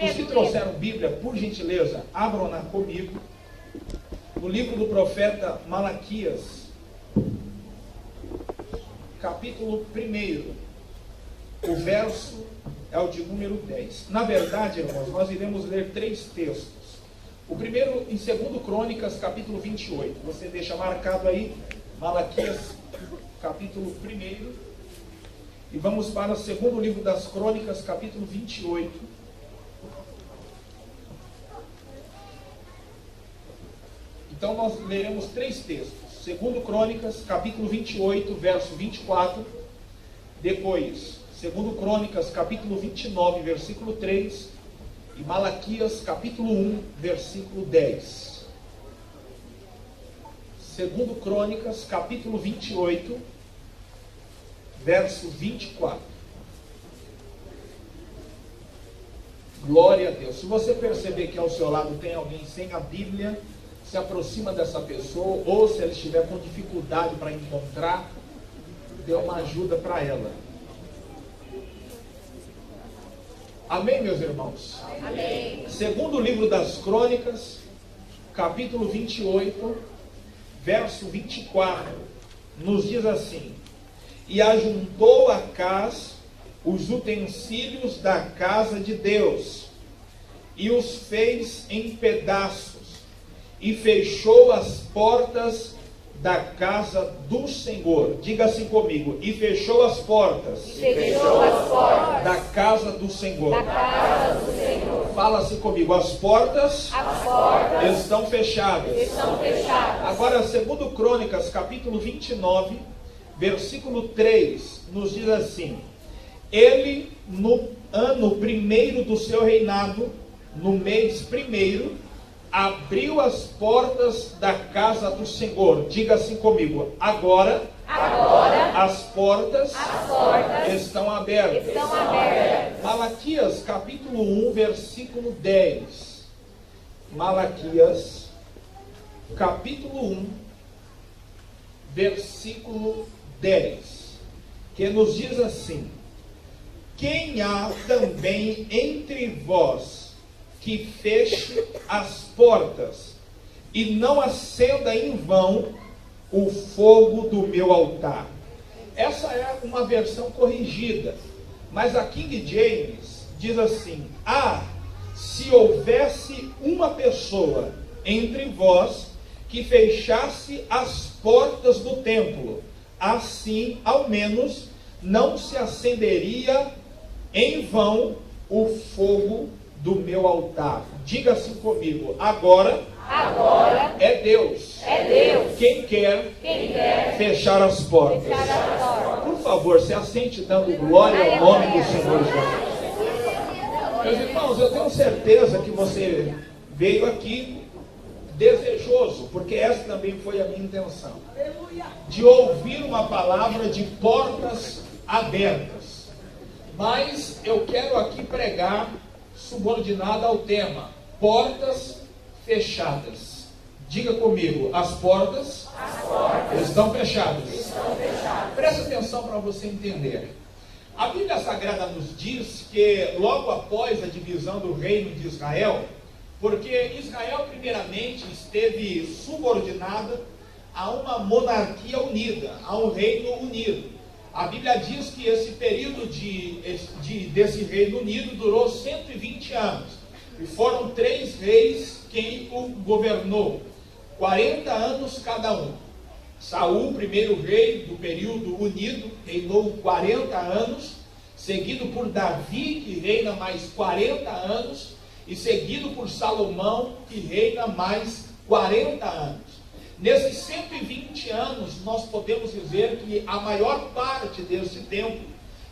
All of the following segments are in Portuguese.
Os que trouxeram Bíblia, por gentileza, abram lá comigo no livro do profeta Malaquias, capítulo 1, o verso é o de número 10. Na verdade, irmãos, nós iremos ler 3 textos. O primeiro em 2 Crônicas, capítulo 28. Você deixa marcado aí, Malaquias, capítulo 1. E vamos para o segundo livro das Crônicas, capítulo 28. Então nós leremos 3 textos. 2 Crônicas, capítulo 28, verso 24. Depois, 2 Crônicas, capítulo 29, versículo 3. E Malaquias, capítulo 1, versículo 10. 2 Crônicas, capítulo 28, verso 24. Glória a Deus. Se você perceber que ao seu lado tem alguém sem a Bíblia, se aproxima dessa pessoa, ou se ela estiver com dificuldade para encontrar, dê uma ajuda para ela. Amém, meus irmãos? Amém. Segundo livro das Crônicas, capítulo 28, verso 24, nos diz assim: E ajuntou Acaz os utensílios da casa de Deus, e os fez em pedaços, e fechou as portas da casa do Senhor. Diga assim comigo: e fechou as portas, da casa do Senhor. Da casa do Senhor. Fala assim comigo: as portas estão fechadas. Agora, segundo Crônicas, capítulo 29, versículo 3, nos diz assim: ele, no ano 1º do seu reinado, no mês 1º, abriu as portas da casa do Senhor. Diga assim comigo: agora as portas estão abertas. Malaquias capítulo 1, versículo 10. Malaquias capítulo 1, versículo 10, que nos diz assim: quem há também entre vós que feche as portas, e não acenda em vão o fogo do meu altar. Essa é uma versão corrigida, mas a King James diz assim: se houvesse uma pessoa entre vós que fechasse as portas do templo, assim, ao menos, não se acenderia em vão o fogo do meu altar. Diga assim comigo: agora é Deus quem quer fechar as portas. Por favor, se assente dando glória ao nome do Senhor Jesus. Meus irmãos, eu tenho certeza que você veio aqui desejoso, porque essa também foi a minha intenção, de ouvir uma palavra de portas abertas. Mas eu quero aqui pregar subordinada ao tema: portas fechadas. Diga comigo: as portas estão fechadas. Presta atenção para você entender. A Bíblia Sagrada nos diz que logo após a divisão do reino de Israel, porque Israel primeiramente esteve subordinada a uma monarquia unida, a um reino unido. A Bíblia diz que esse período desse Reino Unido durou 120 anos. E foram 3 reis quem o governou. 40 anos cada um. Saul, primeiro rei do período unido, reinou 40 anos. Seguido por Davi, que reina mais 40 anos. E seguido por Salomão, que reina mais 40 anos. Nesses 120 anos, nós podemos dizer que a maior parte desse tempo,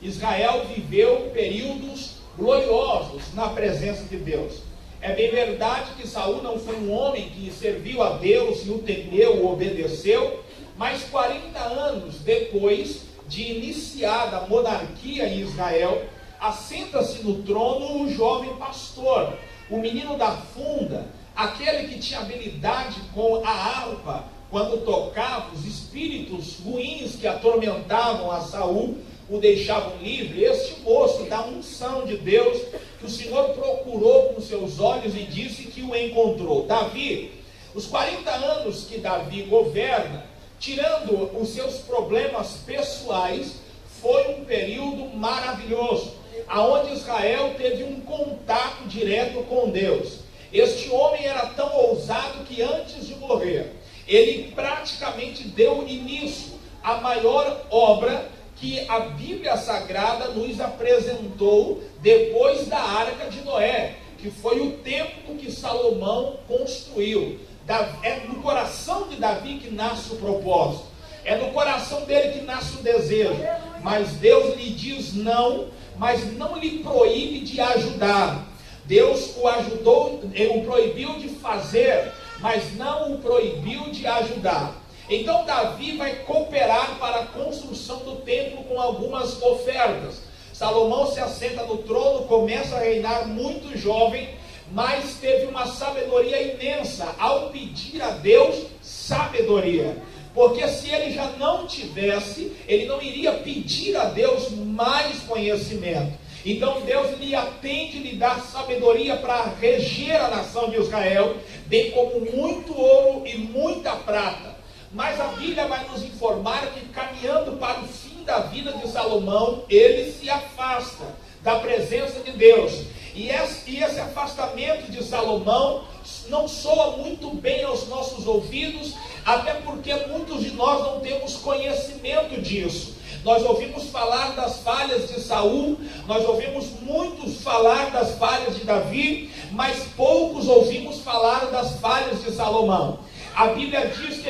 Israel viveu períodos gloriosos na presença de Deus. É bem verdade que Saul não foi um homem que serviu a Deus e o temeu, o obedeceu, mas 40 anos depois de iniciada a monarquia em Israel, assenta-se no trono o jovem pastor, o menino da funda, aquele que tinha habilidade com a harpa, quando tocava os espíritos ruins que atormentavam a Saul, o deixavam livre, este moço da unção de Deus, que o Senhor procurou com seus olhos e disse que o encontrou. Davi, os 40 anos que Davi governa, tirando os seus problemas pessoais, foi um período maravilhoso, aonde Israel teve um contato direto com Deus. Este homem era tão ousado que antes de morrer, ele praticamente deu início à maior obra que a Bíblia Sagrada nos apresentou depois da Arca de Noé, que foi o templo que Salomão construiu. É no coração de Davi que nasce o propósito, é no coração dele que nasce o desejo, mas Deus lhe diz não, mas não lhe proíbe de ajudar. Deus o ajudou, o proibiu de fazer, mas não o proibiu de ajudar. Então Davi vai cooperar para a construção do templo com algumas ofertas. Salomão se assenta no trono, começa a reinar muito jovem, mas teve uma sabedoria imensa ao pedir a Deus sabedoria. Porque se ele já não tivesse, ele não iria pedir a Deus mais conhecimento. Então Deus lhe atende, lhe dá sabedoria para reger a nação de Israel, bem como muito ouro e muita prata. Mas a Bíblia vai nos informar que, caminhando para o fim da vida de Salomão, ele se afasta da presença de Deus. E esse afastamento de Salomão não soa muito bem aos nossos ouvidos, até porque muitos de nós não temos conhecimento disso. Nós ouvimos falar das falhas de Saul, nós ouvimos muitos falar das falhas de Davi, mas poucos ouvimos falar das falhas de Salomão. A Bíblia diz que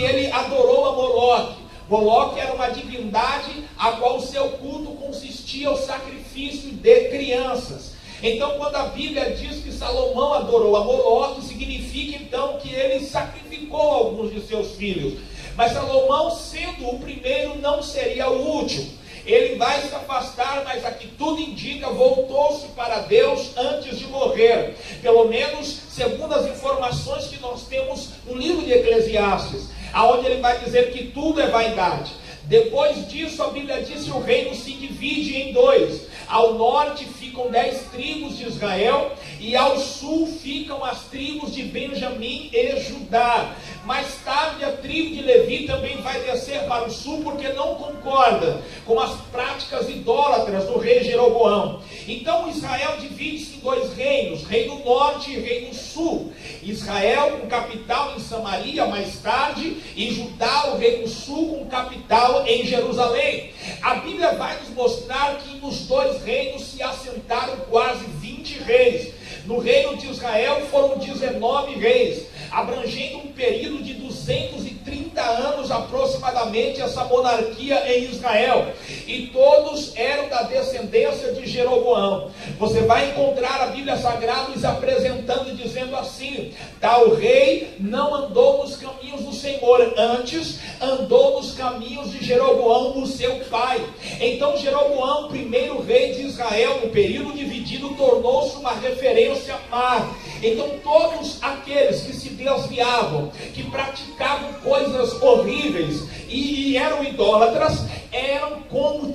ele adorou a Moloque. Moloque era uma divindade a qual o seu culto consistia o sacrifício de crianças. Então, quando a Bíblia diz que Salomão adorou a Moloque, significa então que ele sacrificou alguns de seus filhos. Mas Salomão, sendo o primeiro, não seria o último. Ele vai se afastar, mas aqui tudo indica, voltou-se para Deus antes de morrer. Pelo menos, segundo as informações que nós temos no livro de Eclesiastes, aonde ele vai dizer que tudo é vaidade. Depois disso, a Bíblia diz que o reino se divide em dois. Ao norte ficam 10 tribos de Israel, e ao sul ficam as tribos de Benjamim e Judá. Mais tarde a tribo de Levi também vai descer para o sul, porque não concorda com as práticas idólatras do rei Jeroboão. Então Israel divide-se em 2 reinos, reino norte e reino sul. Israel com capital em Samaria mais tarde, e Judá, o reino sul, com capital em Jerusalém. A Bíblia vai nos mostrar que nos 2 reinos se assentaram quase 20 reis. No reino de Israel foram 19 reis, abrangendo um período de 230 anos aproximadamente essa monarquia em Israel, e todos eram da descendência de Jeroboão. Você vai encontrar a Bíblia Sagrada nos apresentando e dizendo assim: tal rei não andou nos caminhos do Senhor, antes andou nos caminhos de Jeroboão, o seu pai. Então Jeroboão, primeiro rei de Israel, no período dividido, tornou-se uma referência má. Então todos aqueles que se desviavam, que praticavam coisas horríveis e eram idólatras, eram como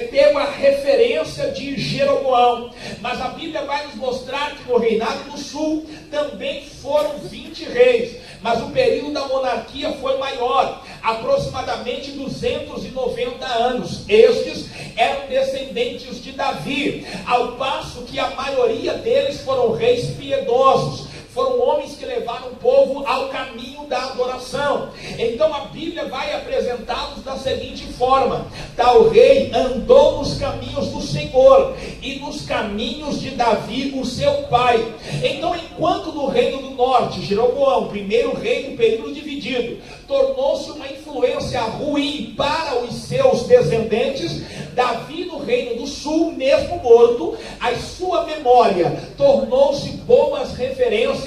ter uma referência de Jeroboão. Mas a Bíblia vai nos mostrar que no reinado do sul também foram 20 reis, mas o período da monarquia foi maior, aproximadamente 290 anos. Estes eram descendentes de Davi, ao passo que a maioria deles foram reis piedosos. Foram homens que levaram o povo ao caminho da adoração. Então a Bíblia vai apresentá-los da seguinte forma: tal rei andou nos caminhos do Senhor e nos caminhos de Davi, o seu pai. Então, enquanto no reino do norte, Jeroboão, primeiro rei do período dividido, tornou-se uma influência ruim para os seus descendentes, Davi no reino do sul, mesmo morto, a sua memória tornou-se boas referências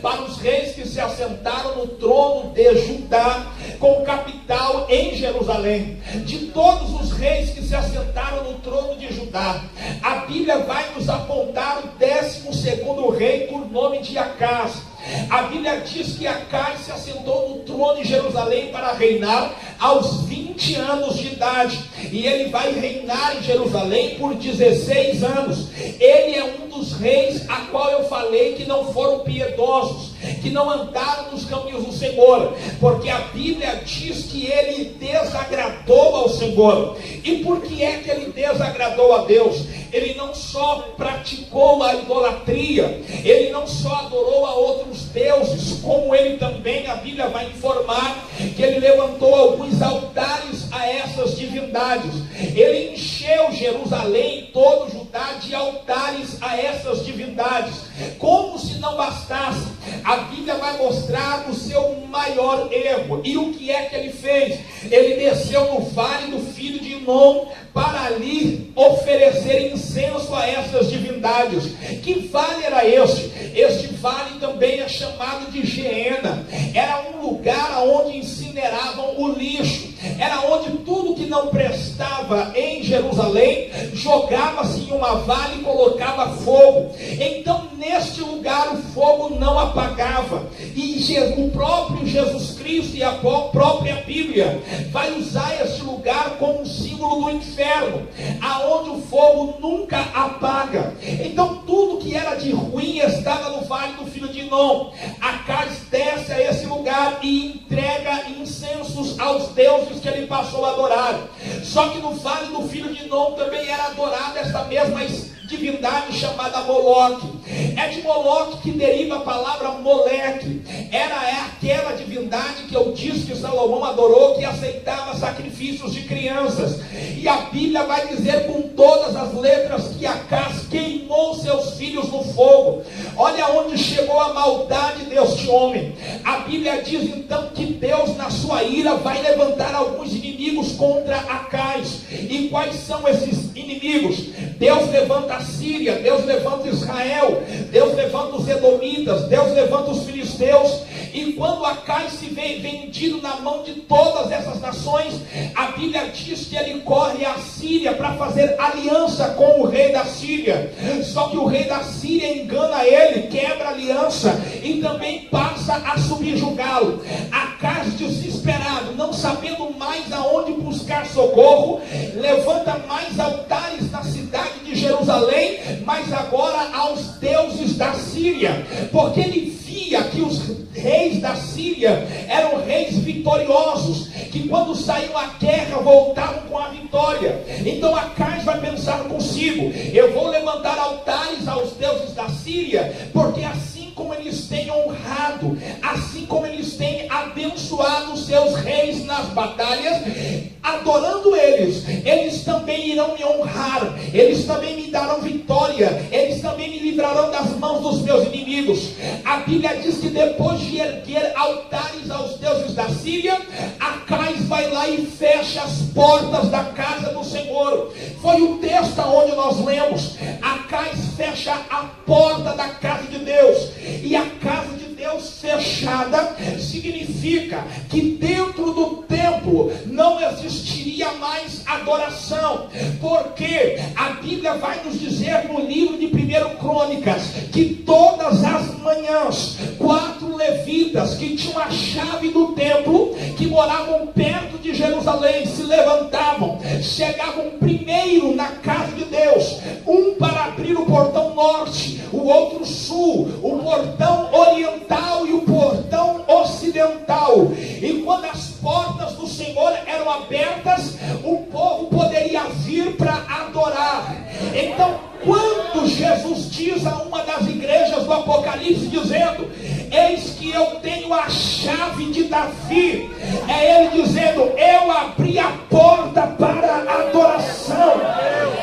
para os reis que se assentaram no trono de Judá, com capital em Jerusalém. De todos os reis que se assentaram no trono de Judá, a Bíblia vai nos apontar o 12º rei, por nome de Acás. A Bíblia diz que Acás se assentou no trono em Jerusalém para reinar aos 20 anos de idade. e ele vai reinar em Jerusalém por 16 anos. Ele é um dos reis a qual eu falei que não foram piedosos, que não andaram nos caminhos do Senhor, porque a Bíblia diz que ele desagradou ao Senhor. E por que é que ele desagradou a Deus? Ele não só praticou a idolatria, ele não só adorou a outros deuses, como ele também, a Bíblia vai informar que ele levantou alguns altares a essas divindades. Ele encheu Jerusalém, todo Judá, de altares a essas divindades. Como se não bastasse, a Bíblia vai mostrar o seu maior erro. E o que é que ele fez? Ele desceu no vale do filho de Inom para ali oferecer incenso a essas divindades. Que vale era este? Este vale também é chamado de Geena. Era um lugar onde incineravam o lixo. Era onde tudo que não prestava em Jerusalém jogava-se em uma vala e colocava fogo. Então neste lugar o fogo não apagava. E o próprio Jesus Cristo e a própria Bíblia vai usar este lugar como um símbolo do inferno, aonde o fogo nunca apaga. Então tudo que era de ruim estava no vale do filho de Inom. Acais desce a esse lugar e entrega incensos aos deuses que ele passou a adorar. Só que no vale do filho de Inom também era adorada essa mesma divindade chamada Moloque. É de Moloque que deriva a palavra Moleque. Era aquela divindade que eu disse que Salomão adorou, que aceitava sacrifícios de crianças. E a Bíblia vai dizer com todas as letras que Acás queimou seus filhos no fogo. Olha onde chegou a maldade deste homem. A Bíblia diz então que Deus, na sua ira, vai levantar alguns inimigos contra Acás. E quais são esses inimigos? Deus levanta a Síria, Deus levanta Israel, Deus levanta os edomitas, Deus levanta os filisteus. E quando Acás se vê vendido na mão de todas essas nações, a Bíblia diz que ele corre à Síria para fazer aliança com o rei da Síria. Só que o rei da Síria engana ele, quebra a aliança e também passa a subjugá-lo. Acás, desesperado, não sabendo mais aonde buscar socorro, levanta mais altares na cidade de Jerusalém, mas agora aos deuses da Síria, porque ele via que os reis da Síria eram reis vitoriosos, que quando saíam à guerra voltavam com a vitória. Então Acás vai pensar consigo: eu vou levantar altares aos deuses da Síria, porque assim como eles têm honrado, assim como eles têm abençoado os seus reis nas batalhas, adorando eles também irão me honrar, eles também me darão vitória, eles também me livrarão das mãos dos meus inimigos. A Bíblia diz que depois de erguer altares aos deuses da Síria, Acás vai lá e fecha as portas da casa do Senhor. Foi o texto onde nós lemos. Acás fecha a porta da casa de Deus. E a casa de Deus fechada significa que dentro do templo não existiria mais adoração, porque a Bíblia vai nos dizer no livro de 1 Crônicas que todas as manhãs 4 levitas que tinham a chave do templo, que moravam perto de Jerusalém, se levantavam, chegavam primeiro na casa de Deus, um para abrir o portão norte, o outro sul, o portão oriental e o portão ocidental. E quando as portas do Senhor eram abertas, o povo poderia vir para adorar. Então, quando Jesus diz a uma das igrejas do Apocalipse, dizendo: eis que eu tenho a chave de Davi, é ele dizendo: eu abri a porta para a adoração,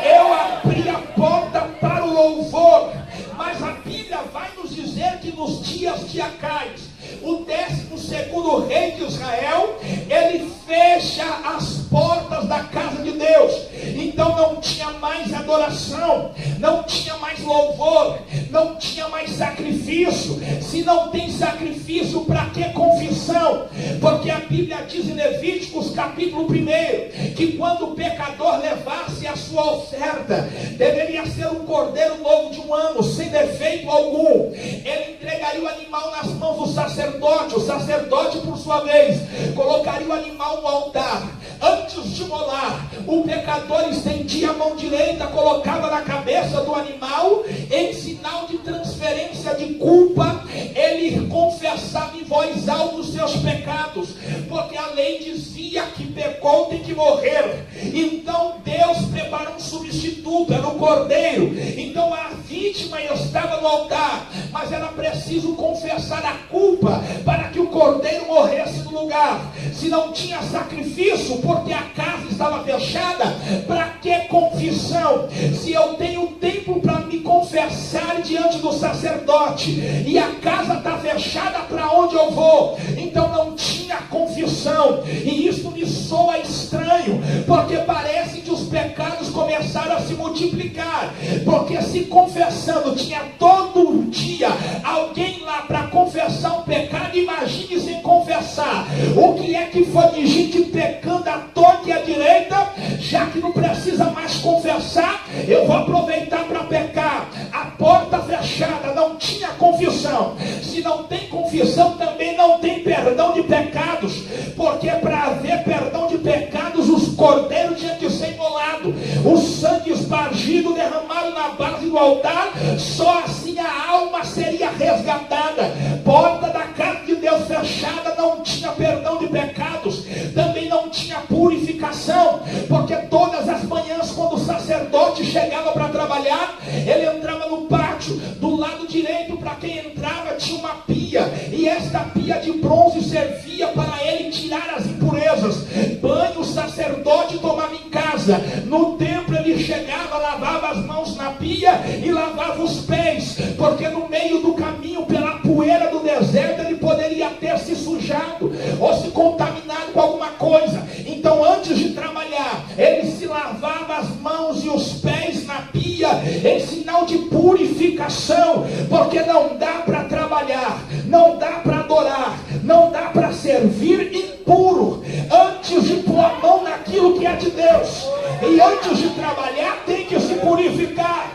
eu abri a porta para o louvor. Mas a Bíblia vai nos dizer que nos dias de Acás, o 12º rei de Israel, ele fecha as portas da casa de Deus. Então não tinha mais adoração, não tinha mais louvor, não tinha mais sacrifício. Se não tem sacrifício, para que confissão? Porque a Bíblia diz em Levíticos capítulo 1, que quando o pecador levasse a sua oferta, deveria ser um cordeiro novo de 1 ano, sem defeito algum. Ele entregaria o animal nas mãos do sacerdote. O sacerdote, por sua vez, colocaria o animal no altar. Antes de molar, o pecador estendia a mão direita, colocava na cabeça do animal, em sinal de transferência de culpa. Ele confessava em voz alta os seus pecados, porque a lei dizia que pecou tem que morrer. Então Deus preparou um substituto, era o cordeiro. Então a vítima estava no altar, mas era preciso confessar a culpa para que o cordeiro morresse no lugar. Se não tinha sacrifício, porque a casa estava fechada, para que confissão? Se eu tenho tempo para me confessar diante do sacerdote e a casa está fechada, para onde eu vou? Então não tinha confissão. E isso me soa estranho, porque parece que os pecados começaram a se multiplicar, porque se confessando tinha todo dia alguém lá para confessar um pecado. Imagine sem confessar. O que é que foi de gente pecando à torta e à direita? Já que não precisa mais confessar, eu vou aproveitar para pecar. A porta fechada, não tinha confissão. Se não tem confissão, também não tem perdão de pecados, porque para haver perdão de pecados, os cordeiros tinham que ser imolados, o sangue espargido, derramado na base do altar. Só assim a alma seria resgatada. Porta da casa de Deus fechada, não tinha perdão de pecados, também não tinha purificação, porque todas as manhãs, quando o sacerdote chegava para trabalhar, ele entrava no pátio. Do lado direito, para quem entrava, tinha uma pia, e esta pia de bronze servia para ele tirar as impurezas. Banho o sacerdote tomava em casa. No templo ele chegava, lavava as mãos na pia e lavava os pés, porque no meio do caminho, pela poeira do deserto, ele poderia ter se sujado ou se contaminado com alguma coisa. Então, antes de trabalhar, ele se lavava as mãos e os pés na pia, em sinal de purificação, porque não dá para trabalhar, não dá para adorar, não dá para servir impuro antes de pôr a mão naquilo que é de Deus. E antes de trabalhar, tem que se purificar.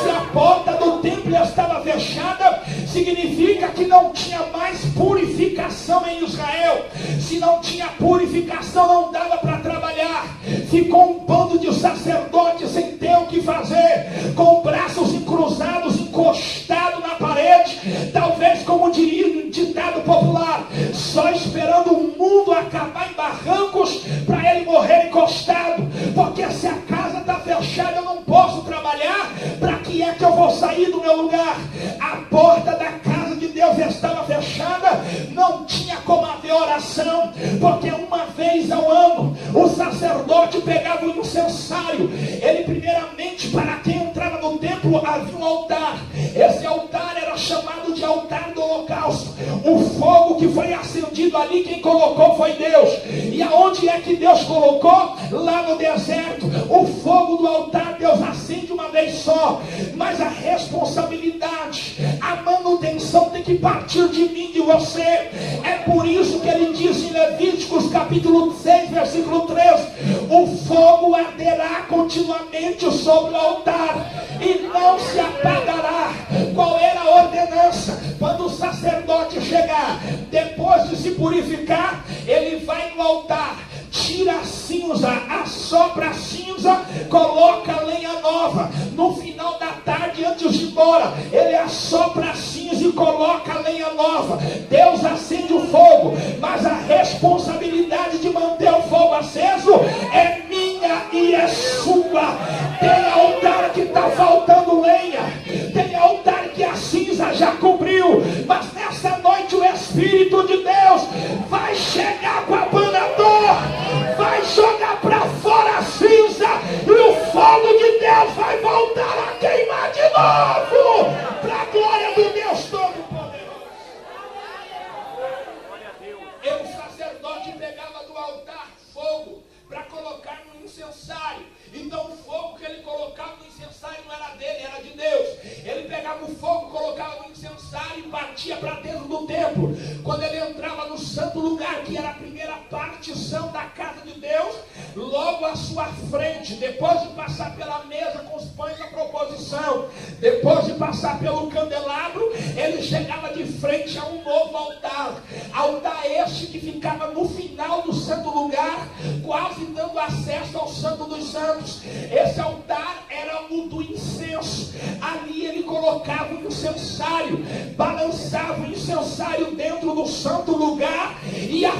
Se a porta do templo estava fechada, significa que não tinha mais purificação em Israel. Se não tinha purificação, não dava para trabalhar. Ficou um bando de sacerdotes sem ter o que fazer, com braços cruzados, encostado na parede, talvez como diria um ditado popular, só esperando o mundo acabar em barrancos para ele morrer encostado. Porque se a casa está fechada, eu não posso trabalhar. Para que é que eu vou sair do meu lugar? A porta da casa de Deus estava fechada, não tinha como haver oração, porque uma vez ao ano o sacerdote pegava o incensário. Ele primeiramente, para quem entrava no templo, havia um altar. Esse altar era chamado de altar do holocausto. O fogo que foi acendido ali, quem colocou foi Deus. E aonde é que Deus colocou? Lá no deserto. O fogo do altar Deus acende uma vez só, mas a responsabilidade, a manutenção tem que partir de mim, de você. É por isso que ele diz em Levíticos capítulo 6, versículo 3: o fogo arderá continuamente sobre o altar e não se apagará. Qual era a ordenança? Quando o sacerdote chegar, depois de se purificar, ele vai no altar, tira a cinza, assopra a cinza, coloca a lenha nova. No final da tarde, antes de ir embora, ele assopra a cinza e coloca a lenha nova. Deus acende o fogo, mas a responsabilidade de manter o fogo aceso é minha e é sua. Tem altar que está faltando lenha, tem altar que a cinza já cobriu, mas nessa noite o Espírito de Deus vai chegar com a abanador, vai jogar para fora a cinza, e o fogo de Deus vai voltar a queimar de novo, para a glória do Deus Todo-Poderoso. E o sacerdote pegava do altar fogo para colocar no incensário. Então o fogo que ele colocava no incensário não era dele, era de Deus. Ele pegava o fogo, colocava no incensário e partia para dentro do templo. Quando ele entrava no santo lugar, que era a primeira partição da casa de Deus, logo à sua frente, depois de passar pela mesa com os pães da proposição, depois de passar pelo candelabro, ele chegava de frente a um novo altar. Altar este que ficava no final do santo lugar, quase dando acesso ao Santo dos Santos. Esse altar era o do incenso. Ali ele colocava o incensário, balançava o incensário dentro do santo lugar e a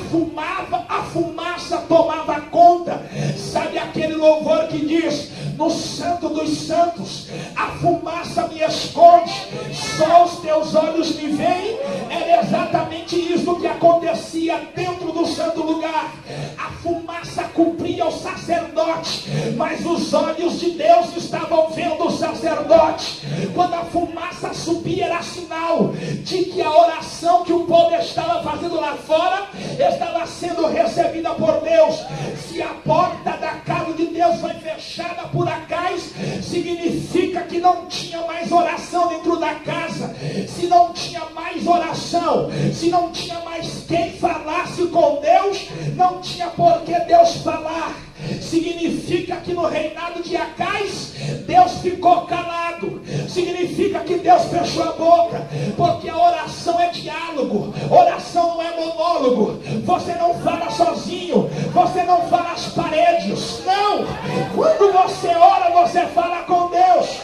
fumaça tomava conta. Sabe aquele louvor que diz: no Santo dos Santos a fumaça me esconde, só os teus olhos me veem? Era exatamente isso que acontecia dentro do santo lugar. A fumaça cobria o sacerdote, mas os olhos de Deus estavam vendo o sacerdote. Quando a fumaça subia, era sinal de que a oração que o povo estava fazendo lá fora estava sendo recebida por Deus. Se a porta da casa de Deus foi fechada por acaso, significa que não tinha mais oração dentro da casa. Se não tinha mais oração, se não tinha mais quem falasse com Deus, não tinha por que Deus falar. Significa que no reinado de Acais, Deus ficou calado. Significa que Deus fechou a boca, porque a oração é diálogo, oração não é monólogo. Você não fala sozinho, você não fala às paredes, não. Quando você ora, você fala com Deus.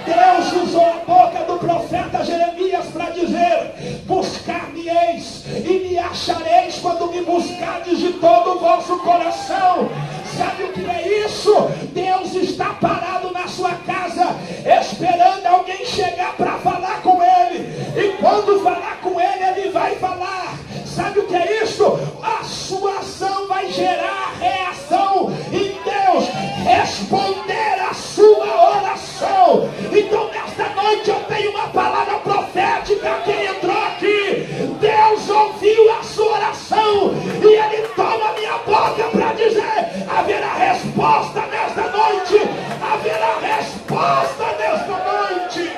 Deus usou a boca do profeta Jeremias para dizer: buscar-me-eis e me achareis quando me buscardes de todo o vosso coração. Sabe o que é isso? Deus está parado na sua casa, esperando alguém chegar para falar com Ele. E quando falar com Ele, Ele vai falar. Sabe o que é isso? A sua ação vai gerar reação em Deus, responder a sua oração. Então nesta noite eu tenho uma palavra profética a quem entrou aqui. Deus ouviu a sua oração e Ele toma a minha boca para dizer: haverá resposta nesta noite, haverá resposta nesta noite.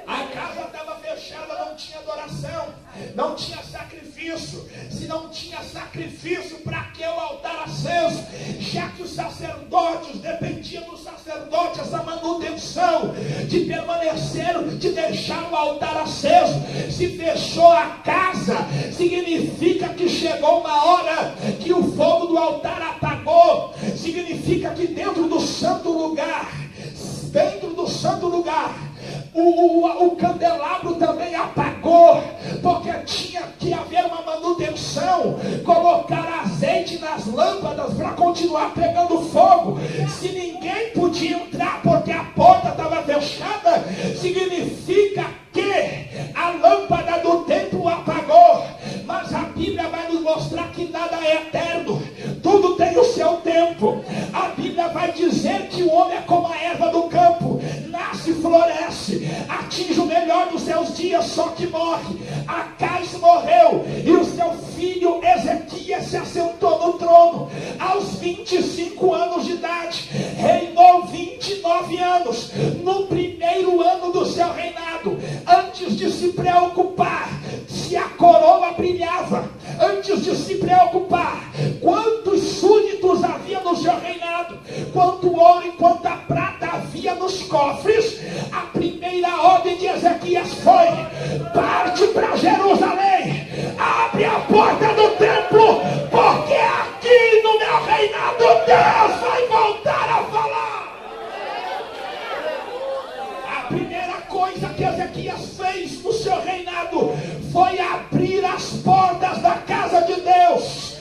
A casa estava fechada, não tinha adoração, não tinha sacrifício. Se não tinha sacrifício, para que o altar aceso? Já que os sacerdotes, dependia do sacerdote essa manutenção de permanecer, de deixar o altar aceso. Se fechou a casa, significa que chegou uma hora que o fogo do altar apagou. Significa que dentro do santo lugar, o candelabro também apagou, porque tinha que haver uma manutenção, colocar azeite nas lâmpadas para continuar pegando fogo. Se ninguém podia entrar porque a porta estava fechada, significa que a lâmpada do templo apagou. Mas a Bíblia vai nos mostrar que nada é eterno, tudo tem o seu tempo. A Bíblia vai dizer que o homem é como a erva do campo, nasce, floresce, atinge o melhor dos seus dias, só que morre. Acais morreu e o seu filho Ezequias se assentou no trono aos 25 anos de idade, reinou 29 anos. No primeiro ano do seu reinado, antes de se preocupar se a coroa brilhava, antes de se preocupar quantos súditos havia no seu reinado, quanto ouro e quanta prata havia nos cofres, a primeira ordem de Ezequias foi: parte para Jerusalém, abre a porta do templo, porque aqui no meu reinado Deus vai voltar a falar. A primeira coisa que Ezequias fez no seu reinado foi abrir as portas da casa de Deus.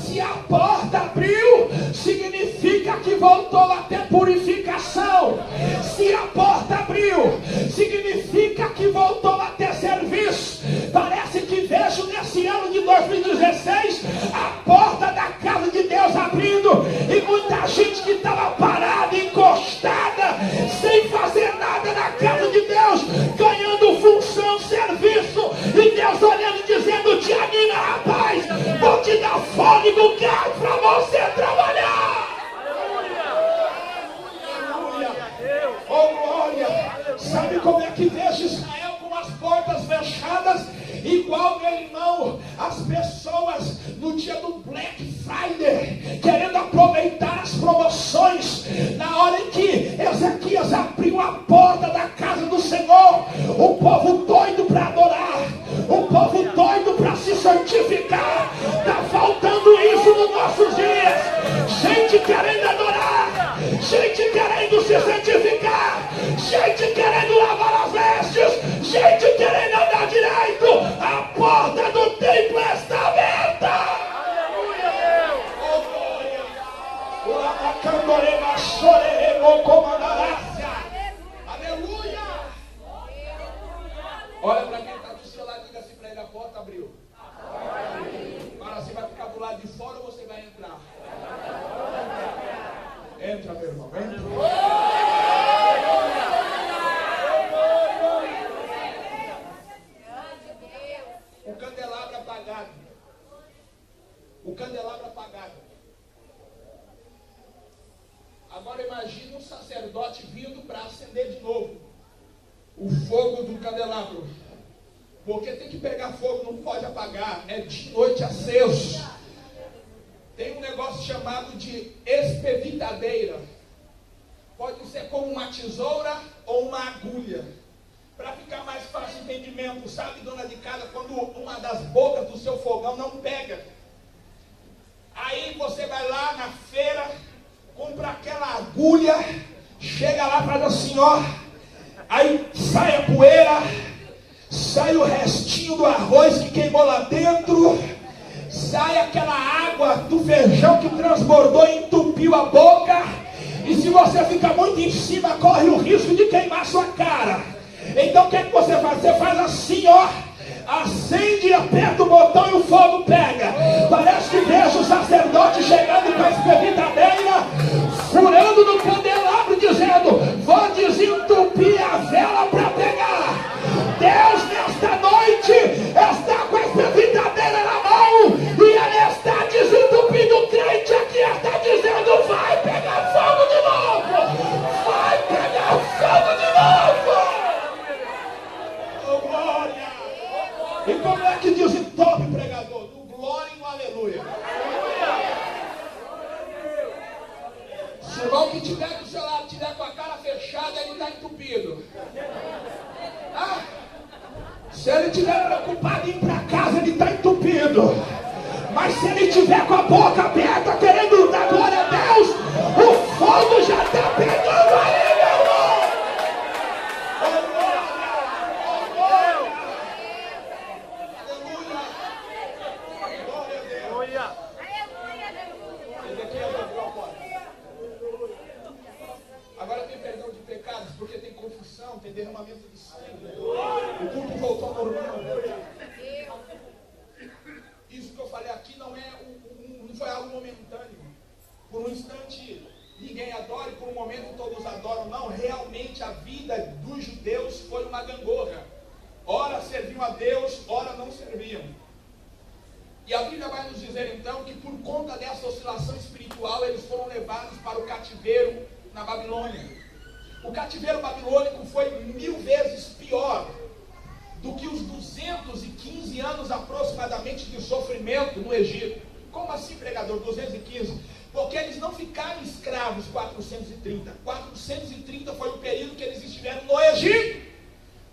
Se a porta abriu, significa que voltou a ter purificação. Se a porta abriu, significa que voltou a ter serviço. Parece que vejo nesse ano de 2016 a porta da casa de Deus abrindo, e muita gente que estava parada, encostada, sem fazer nada na casa de Deus, ganhando função, serviço, e Deus olhando e dizendo: te anima, rapaz, vou te dar fôlego, gás para você trabalhar. Oh glória! Sabe como é que vejo Israel com as portas fechadas? Igual, meu irmão, as pessoas no dia do Black Friday, querendo aproveitar as promoções, na hora em que Ezequias abriu a porta da casa do Senhor, o povo doido para adorar, o povo doido para se santificar. Está faltando isso nos nossos dias, gente querendo adorar, gente querendo se santificar, gente querendo lavar as vestes, gente querendo andar direito. A porta do templo está aberta. Aleluia, Deus. Oh, glória. Aleluia. Olha para quem está do seu lado e diga assim para ele: a porta abriu. Agora você vai ficar do lado de fora ou você vai entrar? Entra, meu irmão, entra. O candelabro apagado. O candelabro apagado. Agora imagine um sacerdote vindo para acender de novo o fogo do candelabro. Porque tem que pegar fogo, não pode apagar. É de noite aceso. Tem um negócio chamado de espevitadeira. Pode ser como uma tesoura ou uma agulha. Para ficar mais fácil o entendimento, sabe, dona de casa, quando uma das bocas do seu fogão não pega. Aí você vai lá na feira, compra aquela agulha, chega lá e faz assim, ó. Aí sai a poeira, sai o restinho do arroz que queimou lá dentro, sai aquela água do feijão que transbordou e entupiu a boca. E se você ficar muito em cima, corre o risco de queimar sua cara. Então o que é que você faz? Você faz assim, ó. Acende, aperta o botão e o fogo pega. Parece que vejo o sacerdote chegando com a espevitadeira, furando no candelabro, dizendo: vou desentupir a vela para pegar. Deus nesta noite está com a espevitadeira na mão e Ele está desentupindo o crente aqui, está dizendo: vai pegar fogo de novo, vai pegar fogo de novo. Oh, glória! E como é que diz o top pregador? Do glória e do aleluia. Se o irmão que tiver do seu lado tiver com a cara fechada, ele está entupido. Ah, se ele estiver preocupado em ir para casa, ele está entupido. Mas se ele estiver com a boca aberta, querendo dar glória a Deus, o fogo já está pegando ali, meu irmão. Oh, glória! Oh, glória! Aleluia! Glória a Deus! Aleluia! Ezequiel abriu a porta. Agora tem perdão de pecados, porque tem confissão, tem derramamento de sangue. O culto voltou ao normal. Isso que eu falei aqui não foi algo momentâneo. Por um instante ninguém adora e por um momento todos adoram. Não, realmente a vida dos judeus foi uma gangorra. Ora serviam a Deus, ora não serviam. E a Bíblia vai nos dizer então que por conta dessa oscilação espiritual eles foram levados para o cativeiro na Babilônia. O cativeiro babilônico foi 1000 vezes pior do que os 215 anos aproximadamente de sofrimento no Egito. Como assim, pregador? 215? Porque eles não ficaram escravos 430. 430 foi o período que eles estiveram no Egito.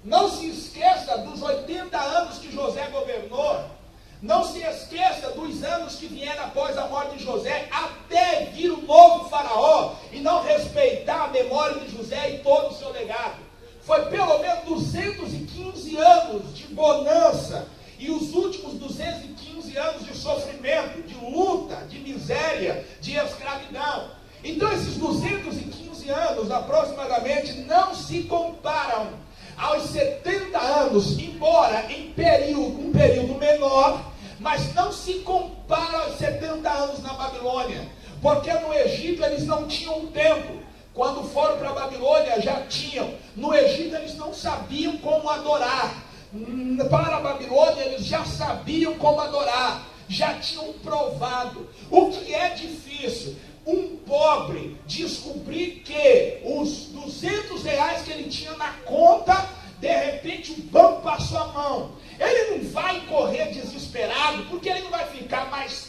Não se esqueça dos 80 anos que José governou. Não se esqueça dos anos que vieram após a morte de José, até vir o novo faraó, e não respeitar a memória de José e todo o seu legado. Foi pelo menos 215 anos de bonança, e os últimos 215 anos de sofrimento, de luta, de miséria, de escravidão. Então esses 215 anos aproximadamente não se comparam aos 70 anos, embora em um período menor, mas não se compara aos 70 anos na Babilônia, porque no Egito eles não tinham um templo. Quando foram para a Babilônia já tinham. No Egito eles não sabiam como adorar. Para a Babilônia eles já sabiam como adorar, já tinham provado. O que é difícil? Um pobre descobrir que os 200 reais que ele tinha na conta, de repente o banco passou a mão. Ele não vai correr desesperado, porque ele não vai ficar mais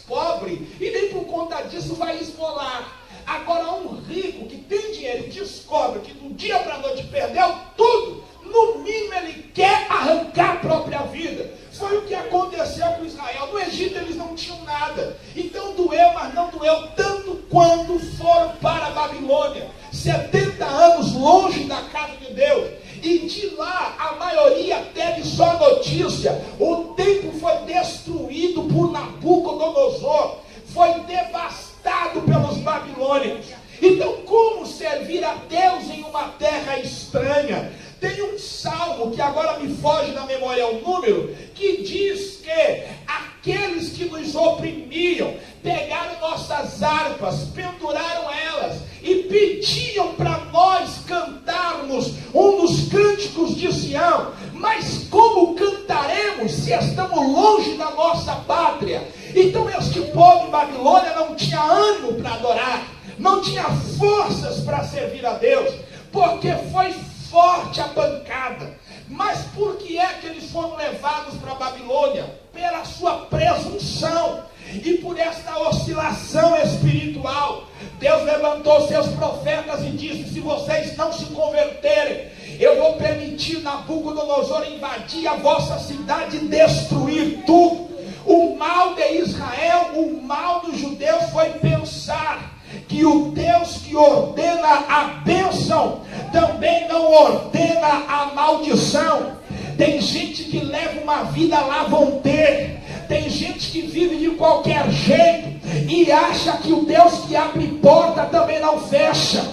que do dia para a noite perdeu tudo, no mínimo ele quer arrancar a própria vida. Foi o que aconteceu com Israel. No Egito eles não tinham nada. Então doeu, mas não doeu tanto quando foram para a Babilônia. 70 anos longe da casa de Deus. E de lá a maioria teve só notícia. O templo foi destruído por Nabucodonosor. Foi devastado pelos babilônicos. Então como servir a Deus em uma terra estranha? Tem um salmo que agora me foge da memória o número, que diz que aqueles que nos oprimiam pegaram nossas harpas, penduraram elas e pediam para nós cantarmos um dos cânticos de Sião. Mas como cantaremos se estamos longe da nossa pátria? Então este povo em Babilônia não tinha ânimo para adorar, não tinha forças para servir a Deus, porque foi forte a pancada. Mas por que é que eles foram levados para a Babilônia? Pela sua presunção e por esta oscilação espiritual. Deus levantou seus profetas e disse: se vocês não se converterem, eu vou permitir Nabucodonosor invadir a vossa cidade e destruir tudo. O mal de Israel, o mal dos judeus foi pensar que o Deus que ordena a bênção também não ordena a maldição. Tem gente que leva uma vida lá vão ter. Tem gente que vive de qualquer jeito e acha que o Deus que abre porta também não fecha.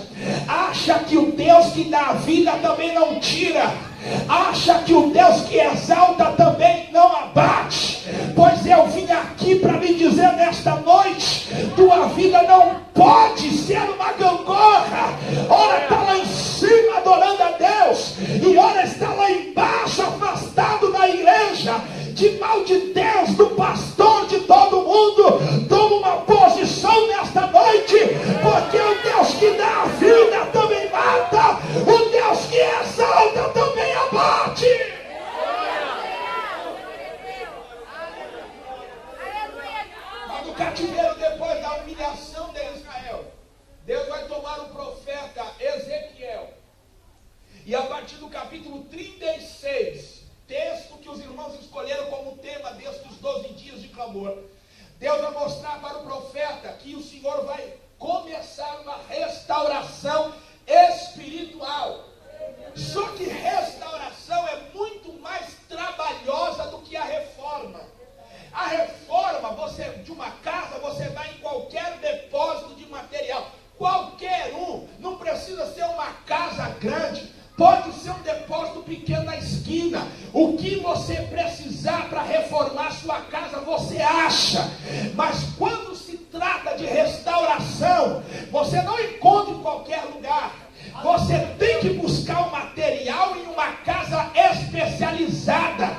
Acha que o Deus que dá a vida também não tira. Acha que o Deus que exalta também não abate. Pois eu vim aqui para lhe dizer nesta noite: tua vida não pode ser uma gangorra. Ora está lá em cima adorando a Deus, e ora está lá embaixo afastado da igreja. De mal de Deus, do pastor, de todo mundo. Toma uma posição nesta noite, porque o Deus que dá a vida também mata, o Deus que exalta também abate. Mas no cativeiro, depois da humilhação de Israel, Deus vai tomar o profeta Ezequiel, e a partir do capítulo 36, texto que os irmãos escolheram como tema destes 12 dias de clamor, Deus vai mostrar para o profeta que o Senhor vai começar uma restauração espiritual. Só que restauração é muito mais trabalhosa do que a reforma. A reforma, de uma casa, você vai em qualquer depósito de material, qualquer um, não precisa ser uma casa grande, pode ser um depósito pequeno na esquina. O que você precisar para reformar sua casa, você acha. Mas quando se trata de restauração, você não encontra em qualquer lugar. Você tem que buscar o material em uma casa especializada,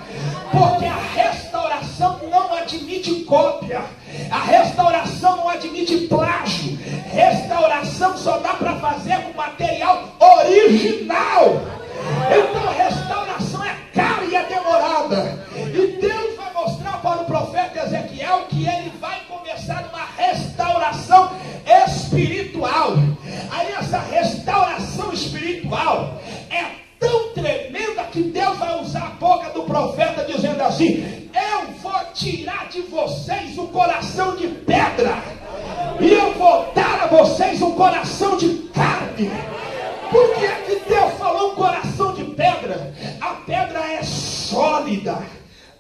porque a restauração não admite cópia, a restauração não admite plágio. Restauração só dá para fazer com material original. Então a restauração é cara e é demorada. E Deus vai mostrar para o profeta Ezequiel que ele vai começar uma restauração espiritual. Aí essa restauração espiritual é tão tremenda que Deus vai usar a boca do profeta dizendo assim: eu vou tirar de vocês o coração de pedra e eu vou dar a vocês um coração de carne. Por que é que Deus falou um coração de pedra? A pedra é sólida,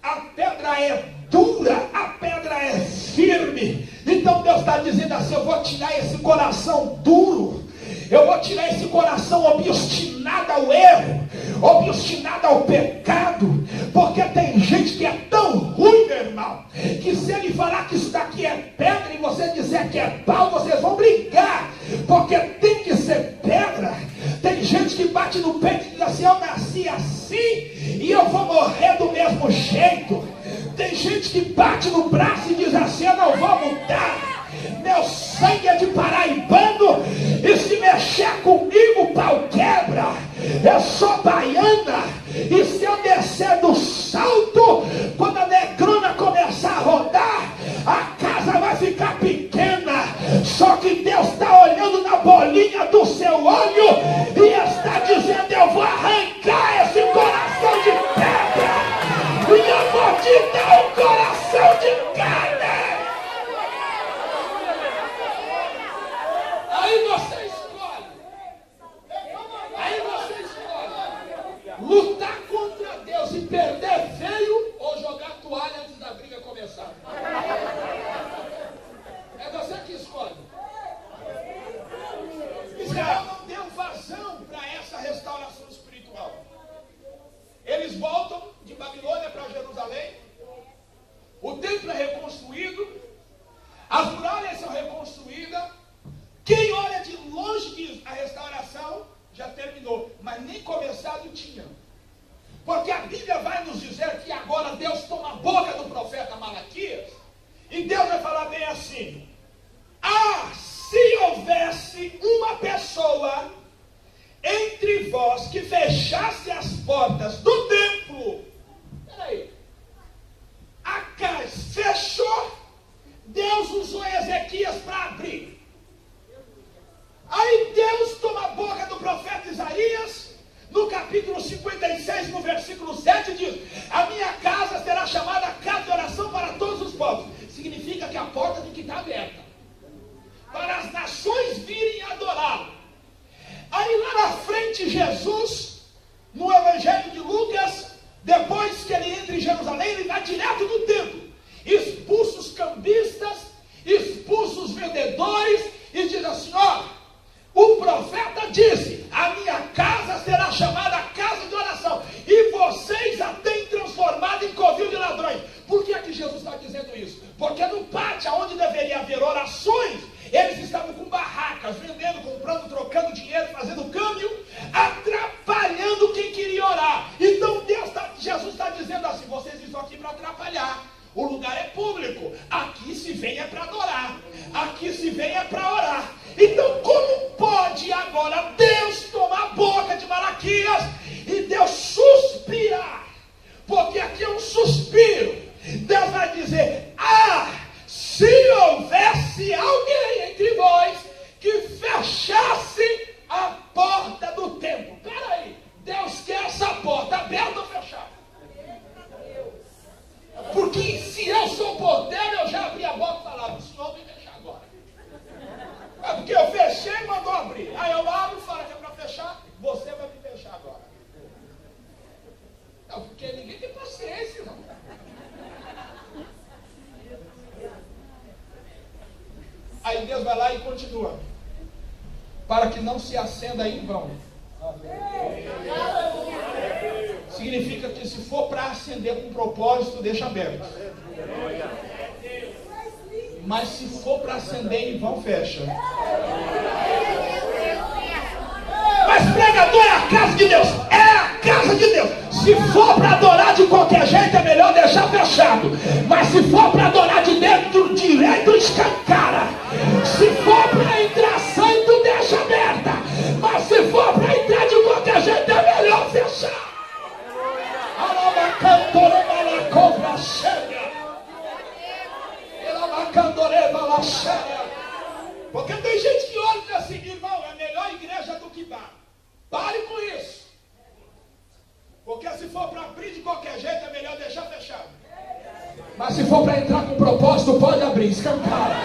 a pedra é dura, a pedra é firme. Então Deus está dizendo assim: eu vou tirar esse coração duro, eu vou tirar esse coração obstinado ao erro, obstinado ao pecado. Porque tem gente que é tão ruim, meu irmão, que se ele falar que isso daqui é pedra e você dizer que é pau, vocês vão brigar, porque tem que ser pedra. Tem gente que bate no peito e diz assim: eu nasci assim e eu vou morrer do mesmo jeito. Tem gente que bate no braço e diz assim: eu não vou mudar, meu sangue é de paraibano, e se mexer comigo o pau quebra. Eu sou baiana, e se eu descer do salto, quando a negrona começar a rodar, a casa vai ficar pequena. Só que Deus está olhando na bolinha do seu olho e Babilônia para Jerusalém. O templo é reconstruído. As muralhas são reconstruídas. Quem olha de longe diz, a restauração já terminou. Mas nem começado tinha. Porque a Bíblia vai nos dizer que agora Deus toma a boca do profeta Malaquias. E Deus vai falar bem assim: ah, se houvesse uma pessoa entre vós que fechasse as portas do templo. Peraí. Acais fechou, Deus usou Ezequias para abrir. Aí Deus toma a boca do profeta Isaías, no capítulo 56, no versículo 7, diz: a minha casa será chamada casa de oração para todos os povos. Significa que a porta tem que estar aberta, para as nações virem adorá-lo. Aí lá na frente Jesus, no Evangelho de Lucas, depois que ele entra em Jerusalém, ele vai direto no templo, expulsa os cambistas, expulsa os vendedores, e diz assim: ó, o profeta disse, a minha casa será chamada casa de oração, e vocês a têm transformado em covil de ladrões. Por que é que Jesus está dizendo isso? Porque no pátio, onde deveria haver orações, eles estavam com barracas, vendendo, comprando, trocando dinheiro, fazendo câmbio, atrapalhando quem queria orar. Então Jesus está dizendo assim: vocês estão aqui para atrapalhar. O lugar é público. Aqui se vem é para adorar. Aqui se vem é para orar. Então como pode agora Deus tomar a boca de Malaquias e Deus suspirar? Porque aqui é um suspiro. Deus vai dizer: ah, se houvesse alguém entre vós que fechasse a porta do templo. Peraí, Deus quer essa porta aberta ou fechada? Porque se eu sou porteiro, eu já abri a boca e falava: o senhor vai fechar agora. É porque eu fechei e mandou abrir. Aí eu abro e falo que é para fechar, você vai me fechar agora. Não, porque ninguém tem paciência, não. Aí Deus vai lá e continua: para que não se acenda em vão. Significa que se for para acender com propósito, deixa aberto. Mas se for para acender em vão, fecha. Mas pregador é a casa de Deus. É a casa de Deus. Se for para adorar de qualquer jeito, é melhor deixar fechado. Mas se for para adorar de dentro, direito, escancara. Se for para entrar santo, deixa aberta. Mas se for para entrar de qualquer jeito, é melhor fechar. Porque tem gente que olha e diz assim: irmão, é melhor igreja do que bar. Pare com isso. Porque se for para abrir de qualquer jeito, é melhor deixar fechado. Mas se for para entrar com propósito, pode abrir, escancara.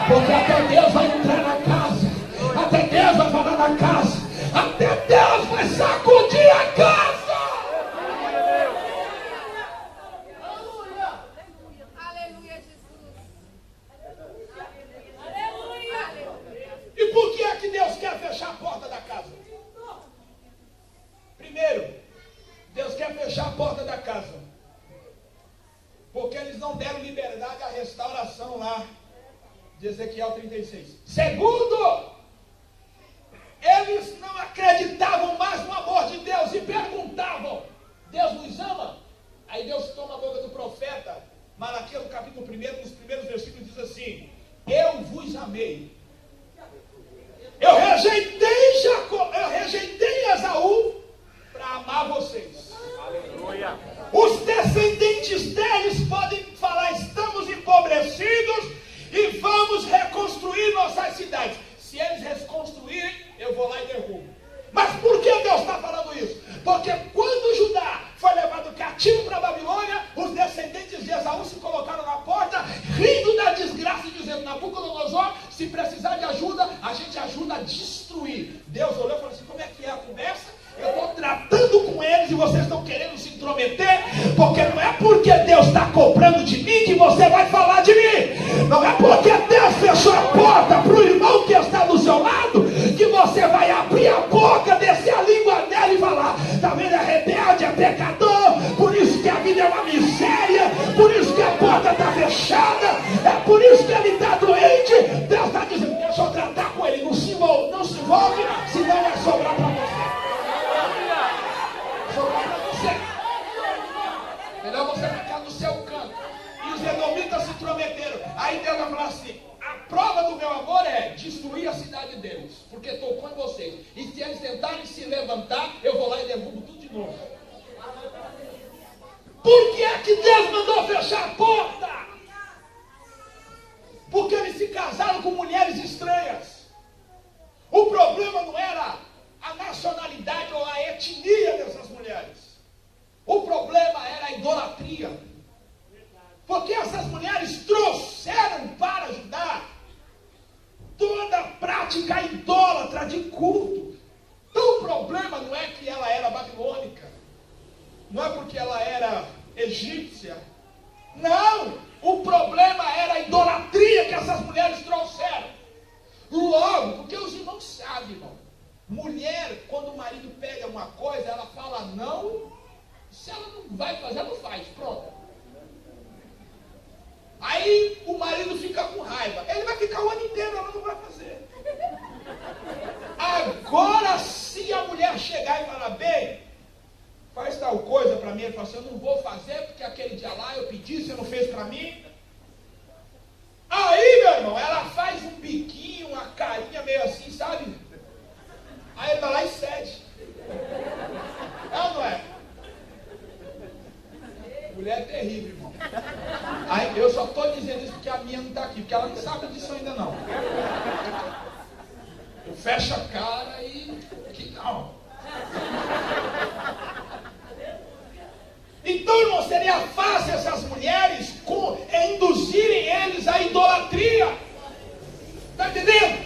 Porque até Deus vai entrar na casa. Até Deus vai falar na casa. Até Deus vai sacudir a casa. E por que é que Deus quer fechar a porta da casa? Primeiro, Deus quer fechar a porta da casa porque eles não deram liberdade à restauração lá de Ezequiel 36. Segundo, eles não acreditavam mais no amor de Deus e perguntavam: Deus nos ama? Aí Deus toma a boca do profeta Malaquias, no capítulo 1, nos primeiros versículos, diz assim: eu vos amei. Eu rejeitei Esaú para amar vocês. Aleluia. Os descendentes deles podem falar: estamos empobrecidos e vamos reconstruir nossas cidades. Se eles reconstruírem, eu vou lá e derrubo. Mas por que Deus está falando isso? Porque quando Judá foi levado cativo para a Babilônia, os descendentes de Esaú se colocaram na porta, rindo da desgraça e dizendo: Nabucodonosor, se precisar de ajuda, a gente ajuda a destruir. Deus olhou e falou assim: como é que é a conversa? Eu estou tratando com eles e vocês estão querendo se intrometer, porque não é porque Deus está cobrando de mim que você vai falar de mim. Não é porque Deus fechou a porta para o irmão que está do seu lado que você vai abrir a boca, descer a língua dela e falar: está vendo, é rebelde, é pecador, por isso que a derrubo tudo de novo. Por que é que Deus mandou fechar a porta? Porque eles se casaram com mulheres estranhas. O problema não era a nacionalidade ou a etnia dessas mulheres. O problema era a idolatria. Porque essas mulheres trouxeram para Judá toda a prática idólatra de culto. Então o problema não é que ela era babilônica, não é porque ela era egípcia, não, o problema era a idolatria que essas mulheres trouxeram. Logo, porque os irmãos sabem, irmão, mulher, quando o marido pede alguma coisa, ela fala não, se ela não vai fazer, ela não faz, pronto. Aí o marido fica com raiva, ele vai ficar o ano inteiro, ela não vai fazer. Agora, se a mulher chegar e falar, bem, faz tal coisa para mim, ele fala assim, eu não vou fazer, porque aquele dia lá eu pedi, você não fez para mim. Aí, meu irmão, ela faz um biquinho, uma carinha meio assim, sabe? Aí ele vai lá e cede. É ou não é? Mulher é terrível, irmão. Aí, eu só estou dizendo isso porque a minha não está aqui, porque ela não sabe disso ainda não. Eu fecho a cara e... que não. Então, irmão, seria fácil essas mulheres induzirem eles à idolatria. Está entendendo?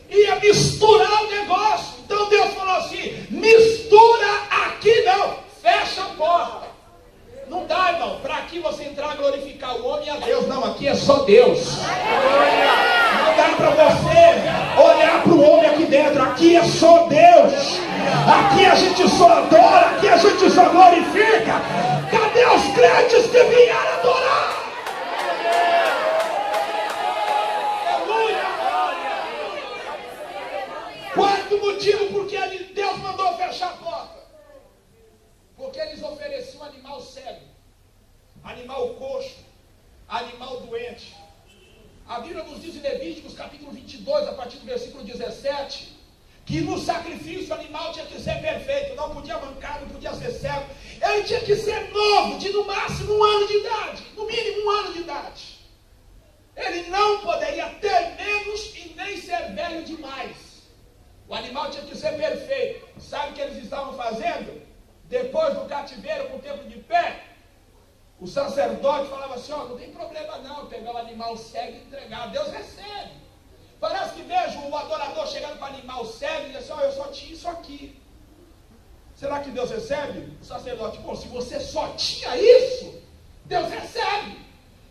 Ia misturar o negócio. Então Deus falou assim, mistura aqui não, fecha a porta. Não dá, irmão, para aqui você entrar e glorificar o homem e a Deus. Não, aqui é só Deus. Não dá para você olhar para o homem aqui dentro. Aqui é só Deus. Aqui a gente só adora, aqui a gente só glorifica. Cadê os crentes que vieram adorar? Aleluia! Quarto motivo porque Deus mandou fechar a porta. Porque eles ofereciam animal cego, animal coxo, animal doente. A Bíblia nos diz em Levíticos capítulo 22, a partir do versículo 17, que no sacrifício o animal tinha que ser perfeito, não podia mancar, não podia ser cego, ele tinha que ser novo, de no máximo 1 ano de idade, no mínimo 1 ano de idade. Ele não poderia ter menos e nem ser velho demais. O animal tinha que ser perfeito. Sabe o que eles estavam fazendo? Depois do cativeiro, com o tempo de pé, o sacerdote falava assim, ó, não tem problema não, pegar o animal cego e entregar, Deus recebe. Parece que vejo o adorador chegando com o animal cego e diz assim, ó, eu só tinha isso aqui. Será que Deus recebe? O sacerdote, bom, se você só tinha isso, Deus recebe.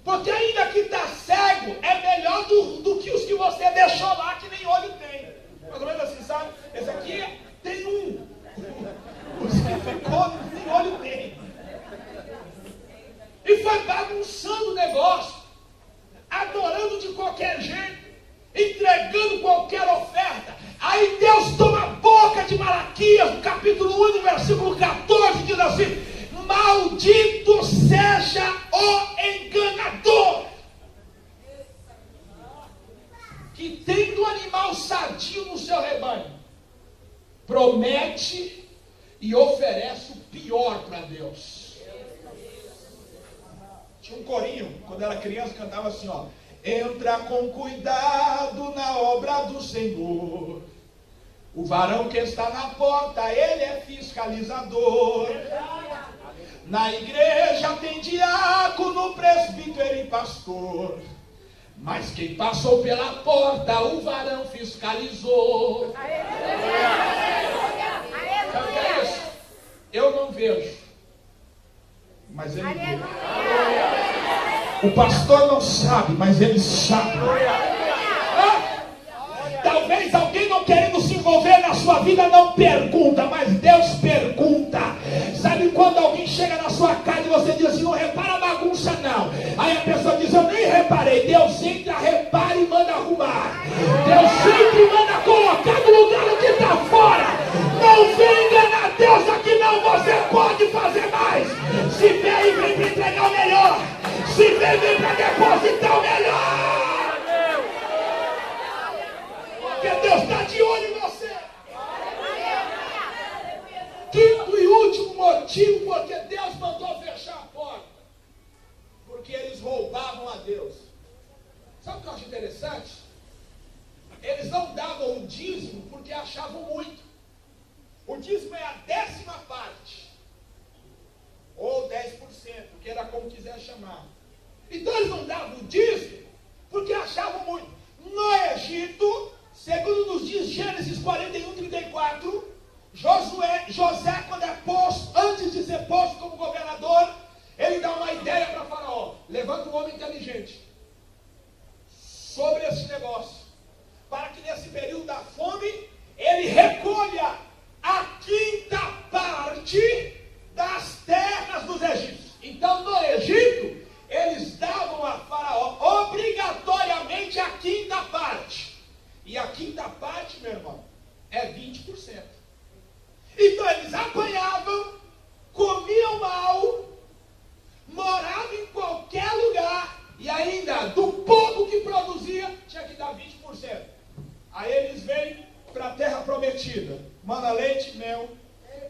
Porque ainda que está cego, é melhor do que os que você deixou lá, que nem olho tem. Mais ou menos assim, sabe? Esse aqui tem um. Os que ficou, nem olho tem. E foi bagunçando o negócio, adorando de qualquer jeito, entregando qualquer oferta. Aí Deus toma a boca de Malaquias, no capítulo 1, no versículo 14, diz assim, maldito seja o enganador, que tendo um animal sadio no seu rebanho, promete e oferece o pior para Deus. Tinha um corinho, quando era criança, cantava assim, ó, entra com cuidado na obra do Senhor, o varão que está na porta, ele é fiscalizador. Na igreja tem diácono, presbítero e pastor, mas quem passou pela porta, o varão fiscalizou. Sabe o que é isso? Eu não vejo, mas ele vê. O pastor não sabe, mas ele sabe. Talvez alguém não querendo se envolver na sua vida não pergunta, mas Deus pergunta. Sabe quando alguém chega na sua casa e você diz assim, não repara a bagunça não. Aí a pessoa diz, eu nem reparei. Deus entra, repara e manda arrumar. Deus sempre manda colocar no lugar o que está fora. Não vem enganar Deus aqui não, você pode fazer mais. Se vem, vem para entregar o melhor. Se vem, vem para depositar o melhor. Porque Deus está de olho em você. Quinto e último motivo porque Deus mandou fechar a porta. Porque eles roubavam a Deus. Sabe o que eu acho interessante? Eles não davam o dízimo porque achavam muito. O dízimo é a 10ª parte. Ou 10%, que era como quiser chamar. Então eles não davam o dízimo porque achavam muito. No Egito, segundo nos diz Gênesis 41:34, José, quando é posto, antes de ser posto como governador, ele dá uma ideia para Faraó: levanta um homem inteligente sobre esse negócio, para que nesse período da fome, ele recolha a 5ª parte das terras dos egípcios. Então, no Egito, eles davam a Faraó obrigatoriamente a 5ª parte. E a 5ª parte, meu irmão, é 20%. Então, eles apanhavam, comiam mal, moravam em qualquer lugar, e ainda, do pouco que produzia, tinha que dar 20%. Aí eles vêm para a terra prometida. Mana leite e mel,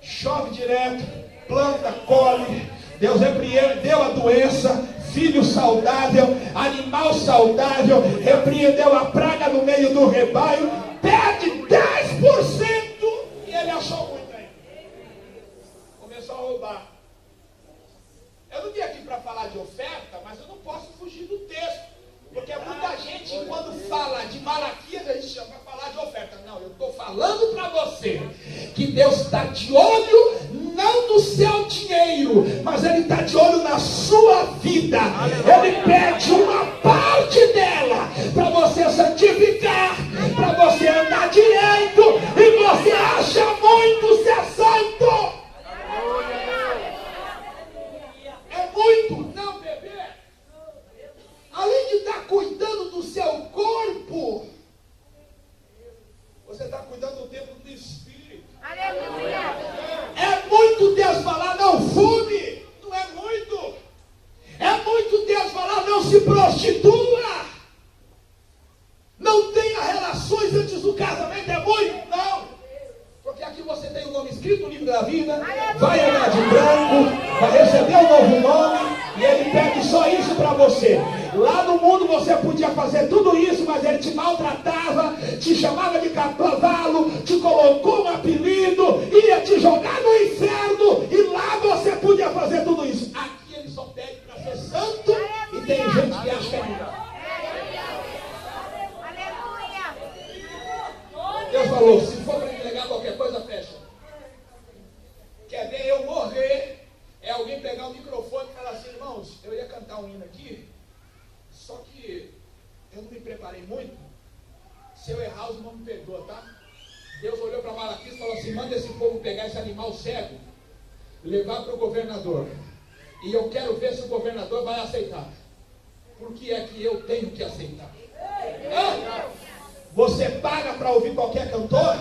chove direto, planta, colhe. Deus repreendeu a doença, filho saudável, animal saudável, repreendeu a praga no meio do rebanho, perde 10%, e ele achou muito ainda. Começou a roubar. Eu não vim aqui para falar de oferta, mas eu não posso fugir do texto. Porque muita gente, quando fala de Malaquias, a gente chama para falar de oferta. Não, eu estou falando para você que Deus está de olho, não no seu dinheiro, mas Ele está de olho na sua vida. Ele pede uma parte dela para você santificar, para você andar direito, e você acha muito ser santo. É muito, não, bebê. Além de estar cuidando do seu corpo, você está cuidando do templo do Espírito. Aleluia. É muito Deus falar, não fume. Não é muito. É muito Deus falar, não se prostitua. Não tenha relações antes do casamento. É muito? Não. Porque aqui você tem o nome escrito no livro da vida. Vai andar de branco, vai receber um novo nome. E Ele pede só isso para você. Lá no mundo você podia fazer tudo isso, mas Ele te maltratava, te chamava de cavalo, te colocou um apelido, ia te jogar no inferno, e lá você podia fazer tudo isso. Aqui Ele só pede para ser santo, e tem gente que acha que é melhor. Deus falou, se for para entregar qualquer coisa, fecha. Quer ver eu morrer? É alguém pegar o microfone e falar assim: irmãos, eu ia cantar um hino aqui, só que eu não me preparei muito. Se eu errar, os irmãos me perdoam, tá? Deus olhou para Malaquias e falou assim: manda esse povo pegar esse animal cego, levar para o governador, e eu quero ver se o governador vai aceitar. Por que é que eu tenho que aceitar? Você paga para ouvir qualquer cantor?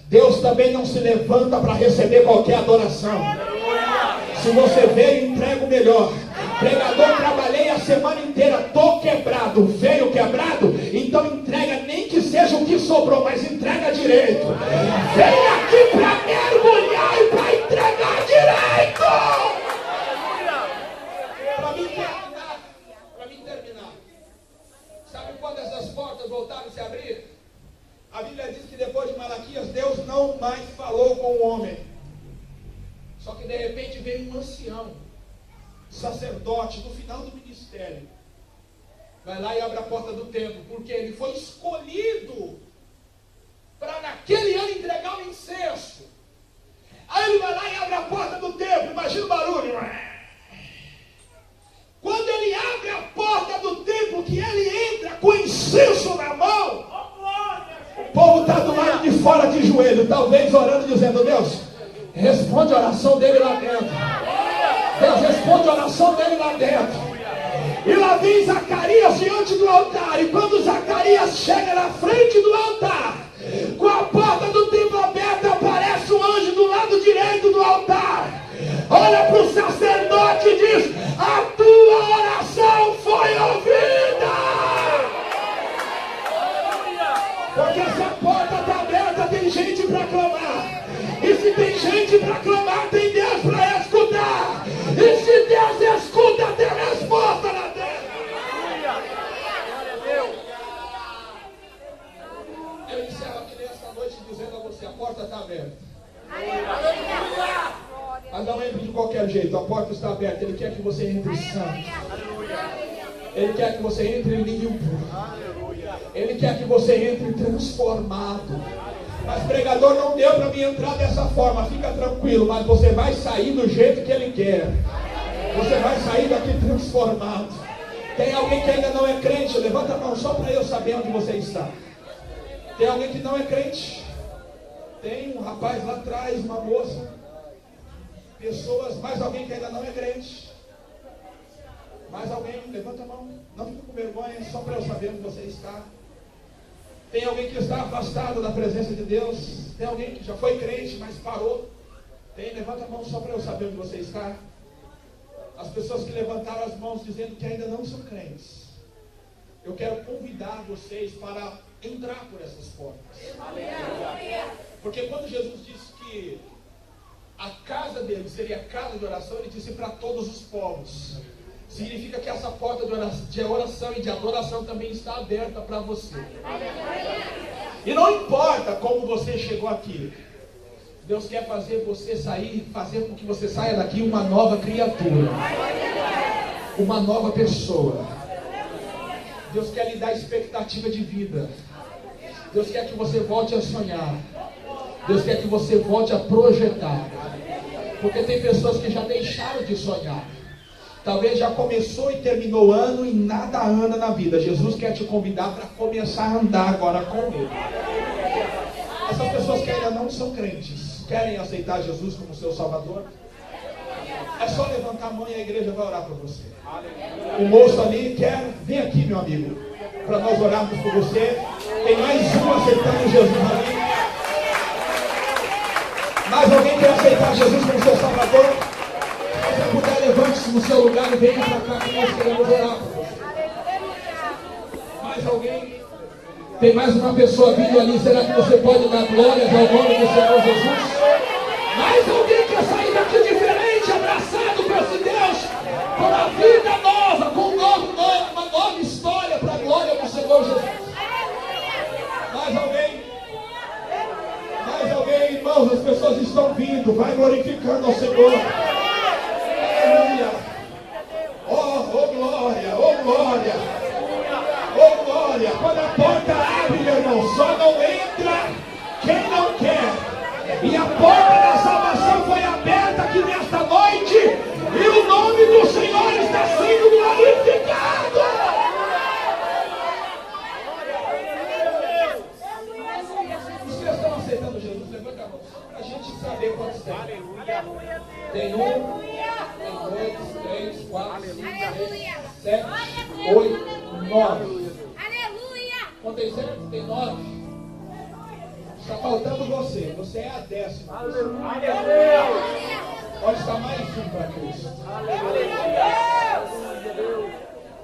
Deus também não se levanta para receber qualquer adoração. Se você veio, entrega o melhor. Pregador, trabalhei a semana inteira, estou quebrado. Veio quebrado? Então entrega, nem que seja o que sobrou, mas entrega direito. Vem aqui para mergulhar e para entregar direito. Para mim terminar. Sabe quando essas portas voltaram a se abrir? A Bíblia diz que depois de Malaquias, Deus não mais falou com o homem. Só que de repente veio um ancião, sacerdote, no final do ministério. Vai lá e abre a porta do templo, porque ele foi escolhido para naquele ano entregar o incenso. Aí ele vai lá e abre a porta do templo, imagina o barulho. Quando ele abre a porta do templo, que ele entra com incenso na mão, o povo está do lado de fora de joelho, talvez orando, dizendo: Deus, responde a oração dele lá dentro. Deus, responde a oração dele lá dentro. E lá vem Zacarias diante do altar. E quando Zacarias chega na frente do altar, com a porta do templo aberta, aparece um anjo do lado direito do altar. Olha para o sacerdote e diz: a tua oração foi ouvida. Porque se a porta está aberta, tem gente para clamar. E se tem tem gente para clamar, tem Deus para escutar. E se Deus escuta, tem resposta na terra. Eu encerro aqui nesta noite dizendo a você, a porta está aberta. Mas não entre de qualquer jeito, a porta está aberta. Ele quer que você entre santo. Ele quer que você entre limpo. Ele quer que você entre transformado. Mas pregador, não deu para mim entrar dessa forma. Fica tranquilo, mas você vai sair do jeito que Ele quer. Você vai sair daqui transformado. Tem alguém que ainda não é crente? Levanta a mão só para eu saber onde você está. Tem alguém que não é crente? Tem um rapaz lá atrás, uma moça. Pessoas, mais alguém que ainda não é crente? Mais alguém? Levanta a mão. Não fica com vergonha, só para eu saber onde você está. Tem alguém que está afastado da presença de Deus? Tem alguém que já foi crente, mas parou? Tem? Levanta a mão só para eu saber onde você está. As pessoas que levantaram as mãos dizendo que ainda não são crentes, eu quero convidar vocês para entrar por essas portas. Porque quando Jesus disse que a casa dele seria casa de oração, ele disse para todos os povos. Significa que essa porta de oração e de adoração também está aberta para você. E não importa como você chegou aqui, Deus quer fazer você sair, fazer com que você saia daqui uma nova criatura, uma nova pessoa. Deus quer lhe dar expectativa de vida. Deus quer que você volte a sonhar. Deus quer que você volte a projetar. Porque tem pessoas que já deixaram de sonhar. Talvez já começou e terminou o ano e nada anda na vida. Jesus quer te convidar para começar a andar agora com Ele. Essas pessoas que ainda não são crentes, querem aceitar Jesus como seu Salvador? É só levantar a mão e a igreja vai orar por você. O moço ali quer, vem aqui meu amigo, para nós orarmos por você. Tem mais um aceitando Jesus ali. Mais alguém quer aceitar Jesus como seu Salvador? Se você puder, levante-se no seu lugar e venha para cá que nós queremos orar por você. Mais alguém? Tem mais uma pessoa vindo ali. Será que você pode dar glórias ao nome do Senhor Jesus? Mais alguém quer sair daqui diferente, abraçado com esse Deus, com uma vida nova, com um novo nome, uma nova história para a glória do Senhor Jesus? Mais alguém? Mais alguém, irmãos? As pessoas estão vindo. Vai glorificando ao Senhor. Aleluia. Oh glória, oh glória. Oh glória. Quando a porta abre, meu irmão, só não entra quem não quer. E a porta da salvação foi aberta aqui nesta noite. E o nome do Senhor está sendo glorificado. Vocês estão aceitando Jesus? Levanta a mão. Para a gente saber quantos tem. Tem 1, tem 2, 3, 4, 5, 6, 7, 8, 9. Contei certo? Tem 9. Está faltando você. Você é a 10ª. Pode estar mais um para Cristo.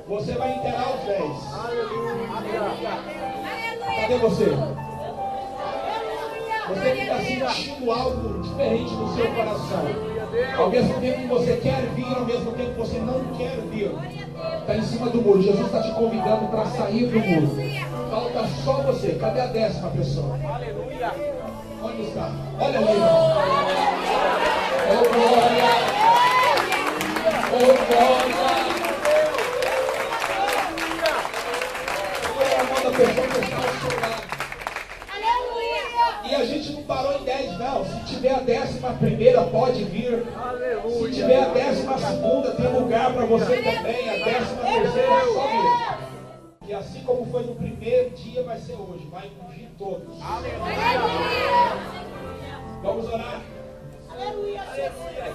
Você vai enterrar os 10. Cadê você? Você que está sentindo algo diferente no seu coração. Ao mesmo tempo que você quer vir, ao mesmo tempo que você não quer vir. Está em cima do muro. Jesus está te convidando para sair do muro. Falta só você. Cadê a 10ª pessoa? Onde está? Olha ali, irmão. Oh glória! Oh glória! Segura a mão da pessoa que está ao seu lado. E a gente não parou em 10 não. Se tiver a 11ª, pode vir. Se tiver a 12ª, tem lugar para você também. A 13ª, só vir. E assim como foi no primeiro dia, vai ser hoje. Vai ungir todos. Vamos orar?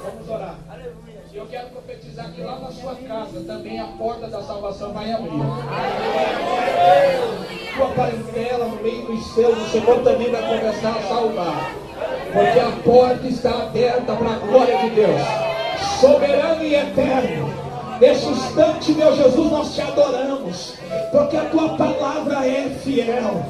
Vamos orar. E eu quero profetizar que lá na sua casa também a porta da salvação vai abrir. Tua parentela no meio dos seus, o Senhor também vai começar a salvar. Porque a porta está aberta para a glória de Deus. Soberano e eterno. Nesse instante, meu Jesus, nós te adoramos. Porque a tua palavra é fiel.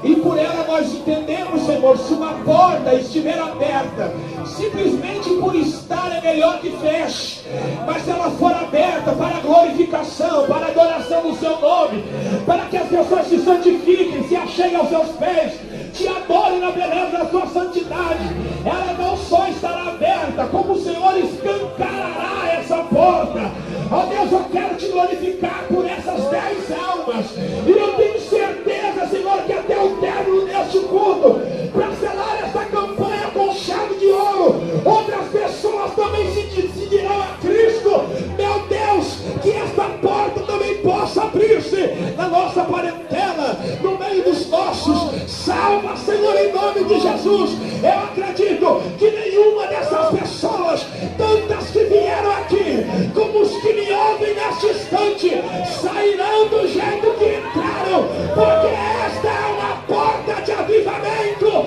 E por ela nós entendemos, Senhor, se uma porta estiver aberta, simplesmente por estar é melhor que feche. Mas se ela for aberta para a glorificação, para a adoração do seu nome, para que as pessoas se santifiquem, se acheguem aos seus pés, te adorem na beleza da sua santidade, ela não só estará aberta, como o Senhor escancarará essa porta. Ó Deus, eu quero te glorificar por essas 10 almas, e eu tenho certeza, Senhor, que até o término deste culto, para selar essa campanha com chave de ouro, outras pessoas também se decidirão a Cristo. Meu Deus, que esta porta também possa abrir-se na nossa parentela, no meio dos nossos. Salva, Senhor, em nome de Jesus. Eu acredito que nenhuma dessas pessoas, tantas que vieram aqui, como os que me ouvem neste instante, sairão do jeito que entraram, porque esta é uma porta de avivamento,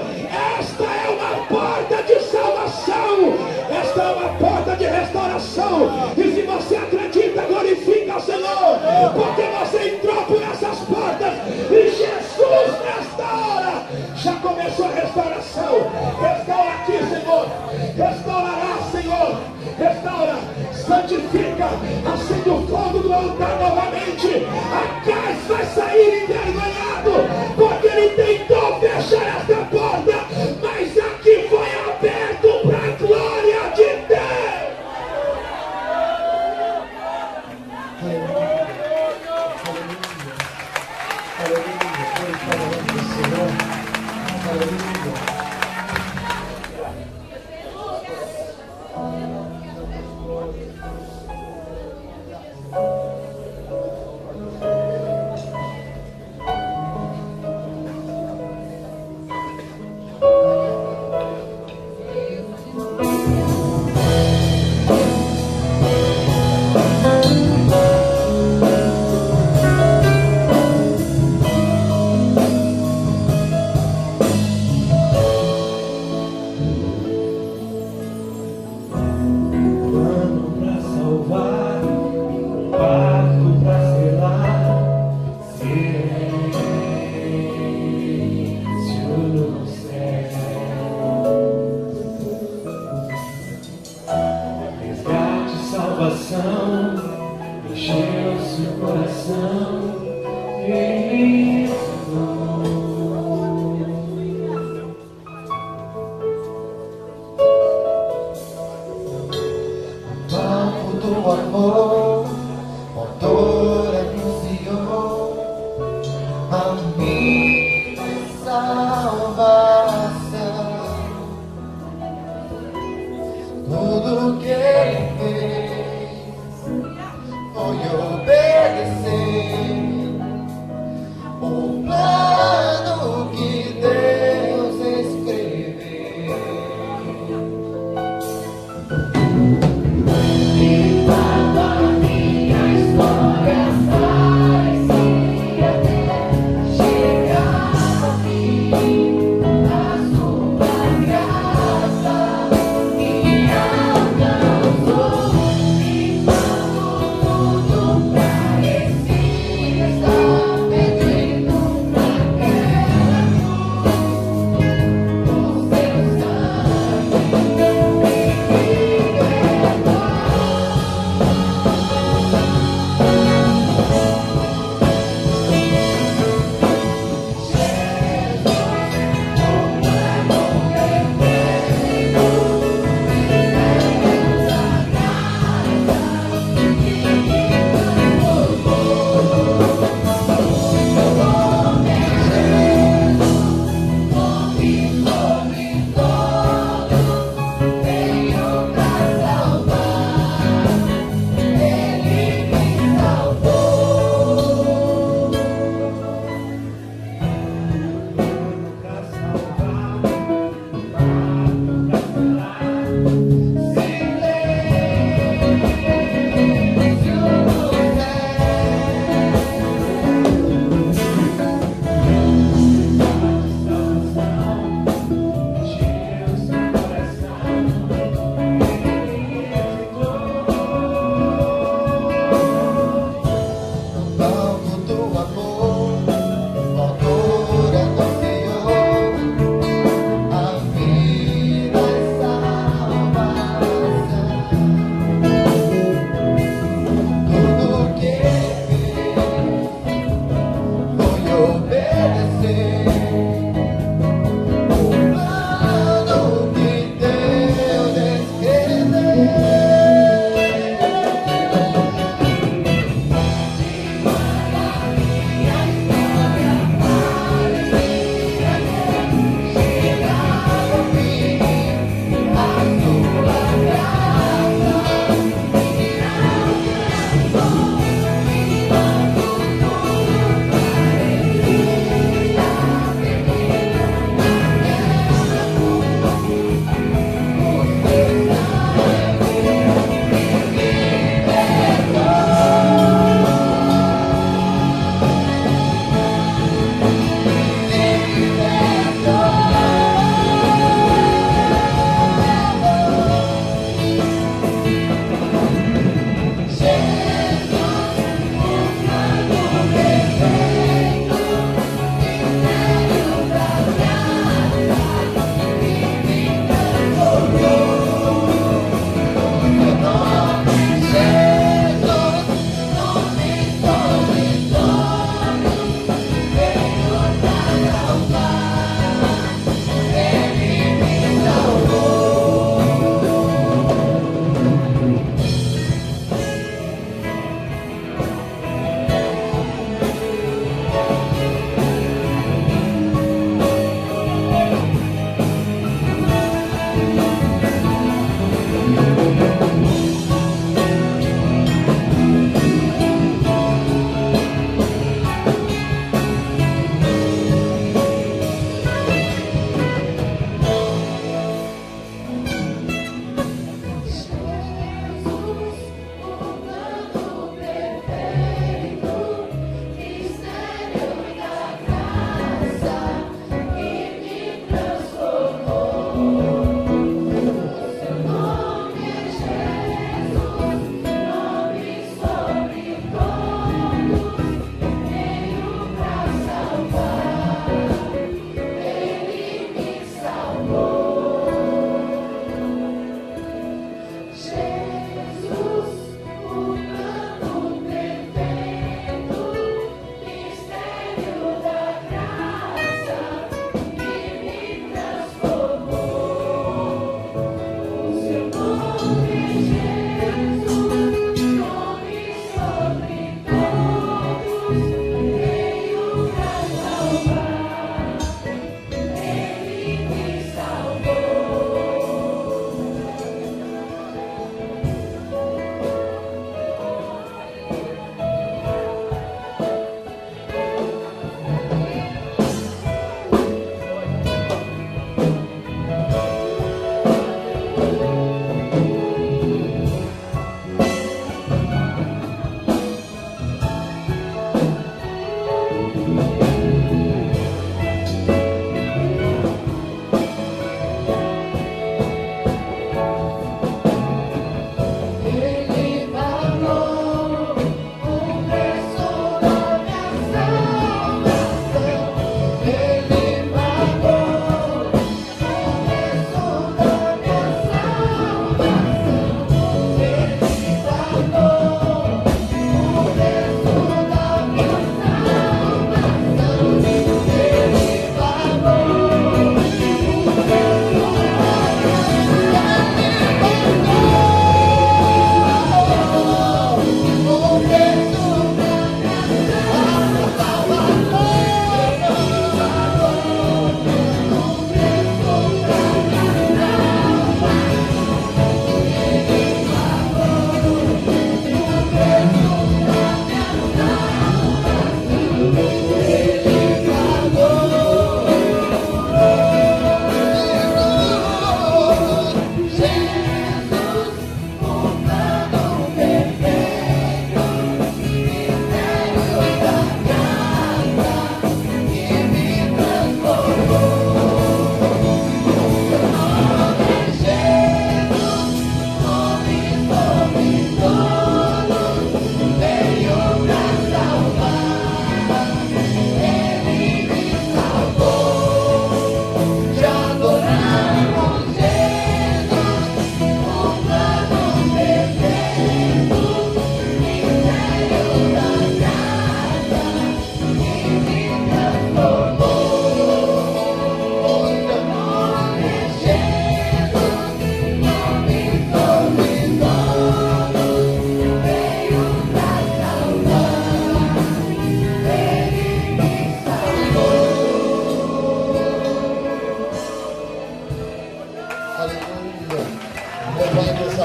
esta é uma porta de salvação, esta é uma porta de restauração. E se você acredita, glorifica o Senhor, porque você entrou por essas portas e Jesus nesta hora já começou a restauração. Restaura aqui, Senhor, restaurará, Senhor, restaura, santifica, acende o fogo do altar novamente. Acais vai sair envergonhado, porque ele tentou fechar esta porta, mas aqui foi aberto para a glória de Deus.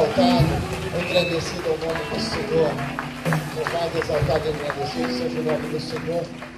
exaltado, engrandecido é o nome do Senhor. Louvado, exaltado e engrandecido seja o nome do Senhor.